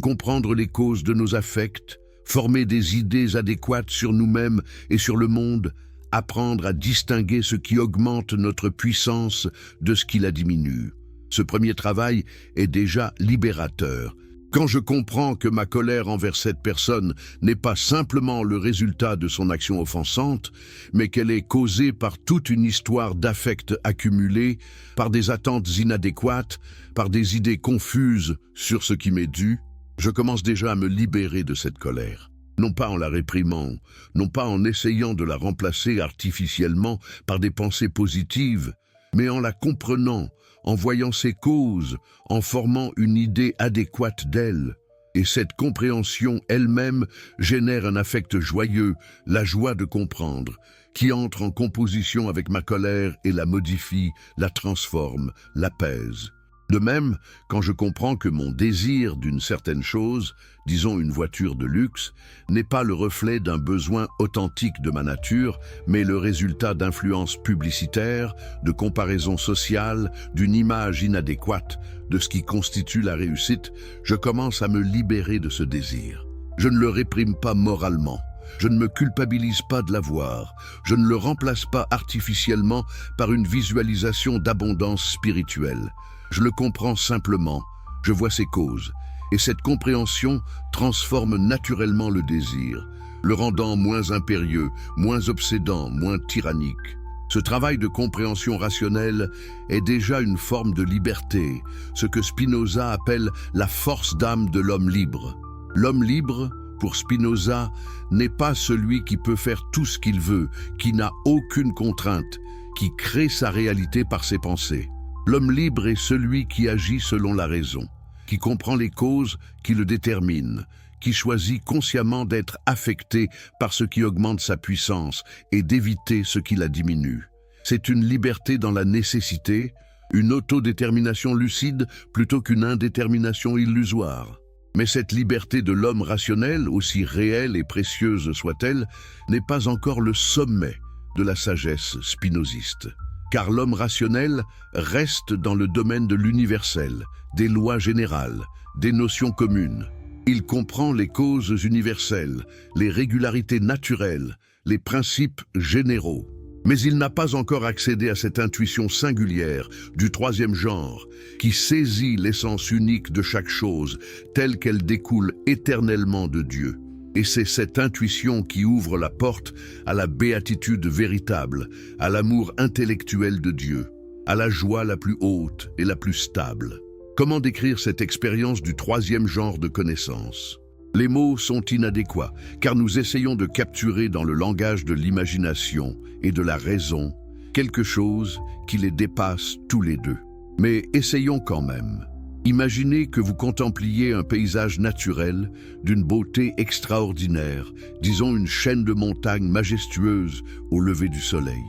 comprendre les causes de nos affects, former des idées adéquates sur nous-mêmes et sur le monde, apprendre à distinguer ce qui augmente notre puissance de ce qui la diminue. Ce premier travail est déjà libérateur. Quand je comprends que ma colère envers cette personne n'est pas simplement le résultat de son action offensante, mais qu'elle est causée par toute une histoire d'affects accumulés, par des attentes inadéquates, par des idées confuses sur ce qui m'est dû, je commence déjà à me libérer de cette colère. Non pas en la réprimant, non pas en essayant de la remplacer artificiellement par des pensées positives, mais en la comprenant, en voyant ses causes, en formant une idée adéquate d'elle. Et cette compréhension elle-même génère un affect joyeux, la joie de comprendre, qui entre en composition avec ma colère et la modifie, la transforme, l'apaise. De même, quand je comprends que mon désir d'une certaine chose, disons une voiture de luxe, n'est pas le reflet d'un besoin authentique de ma nature, mais le résultat d'influences publicitaires, de comparaisons sociales, d'une image inadéquate de ce qui constitue la réussite, je commence à me libérer de ce désir. Je ne le réprime pas moralement, Je ne me culpabilise pas de l'avoir. Je ne le remplace pas artificiellement par une visualisation d'abondance spirituelle. Je le comprends simplement. Je vois ses causes. Et cette compréhension transforme naturellement le désir, le rendant moins impérieux, moins obsédant, moins tyrannique. Ce travail de compréhension rationnelle est déjà une forme de liberté, ce que Spinoza appelle la force d'âme de l'homme libre. L'homme libre, pour Spinoza, n'est pas celui qui peut faire tout ce qu'il veut, qui n'a aucune contrainte, qui crée sa réalité par ses pensées. L'homme libre est celui qui agit selon la raison, qui comprend les causes qui le déterminent, qui choisit consciemment d'être affecté par ce qui augmente sa puissance et d'éviter ce qui la diminue. C'est une liberté dans la nécessité, une autodétermination lucide plutôt qu'une indétermination illusoire. Mais cette liberté de l'homme rationnel, aussi réelle et précieuse soit-elle, n'est pas encore le sommet de la sagesse spinoziste. Car l'homme rationnel reste dans le domaine de l'universel, des lois générales, des notions communes. Il comprend les causes universelles, les régularités naturelles, les principes généraux. Mais il n'a pas encore accédé à cette intuition singulière du troisième genre, qui saisit l'essence unique de chaque chose, telle qu'elle découle éternellement de Dieu. Et c'est cette intuition qui ouvre la porte à la béatitude véritable, à l'amour intellectuel de Dieu, à la joie la plus haute et la plus stable. Comment décrire cette expérience du troisième genre de connaissance? Les mots sont inadéquats, car nous essayons de capturer dans le langage de l'imagination et de la raison quelque chose qui les dépasse tous les deux. Mais essayons quand même. Imaginez que vous contempliez un paysage naturel d'une beauté extraordinaire, disons une chaîne de montagnes majestueuses au lever du soleil.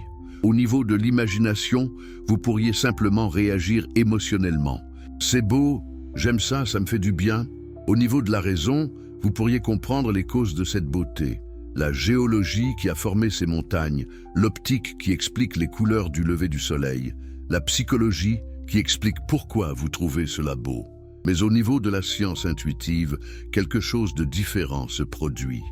Au niveau de l'imagination, vous pourriez simplement réagir émotionnellement. C'est beau, j'aime ça, ça me fait du bien. Au niveau de la raison, vous pourriez comprendre les causes de cette beauté, la géologie qui a formé ces montagnes, l'optique qui explique les couleurs du lever du soleil, la psychologie qui explique pourquoi vous trouvez cela beau. Mais au niveau de la science intuitive, quelque chose de différent se produit.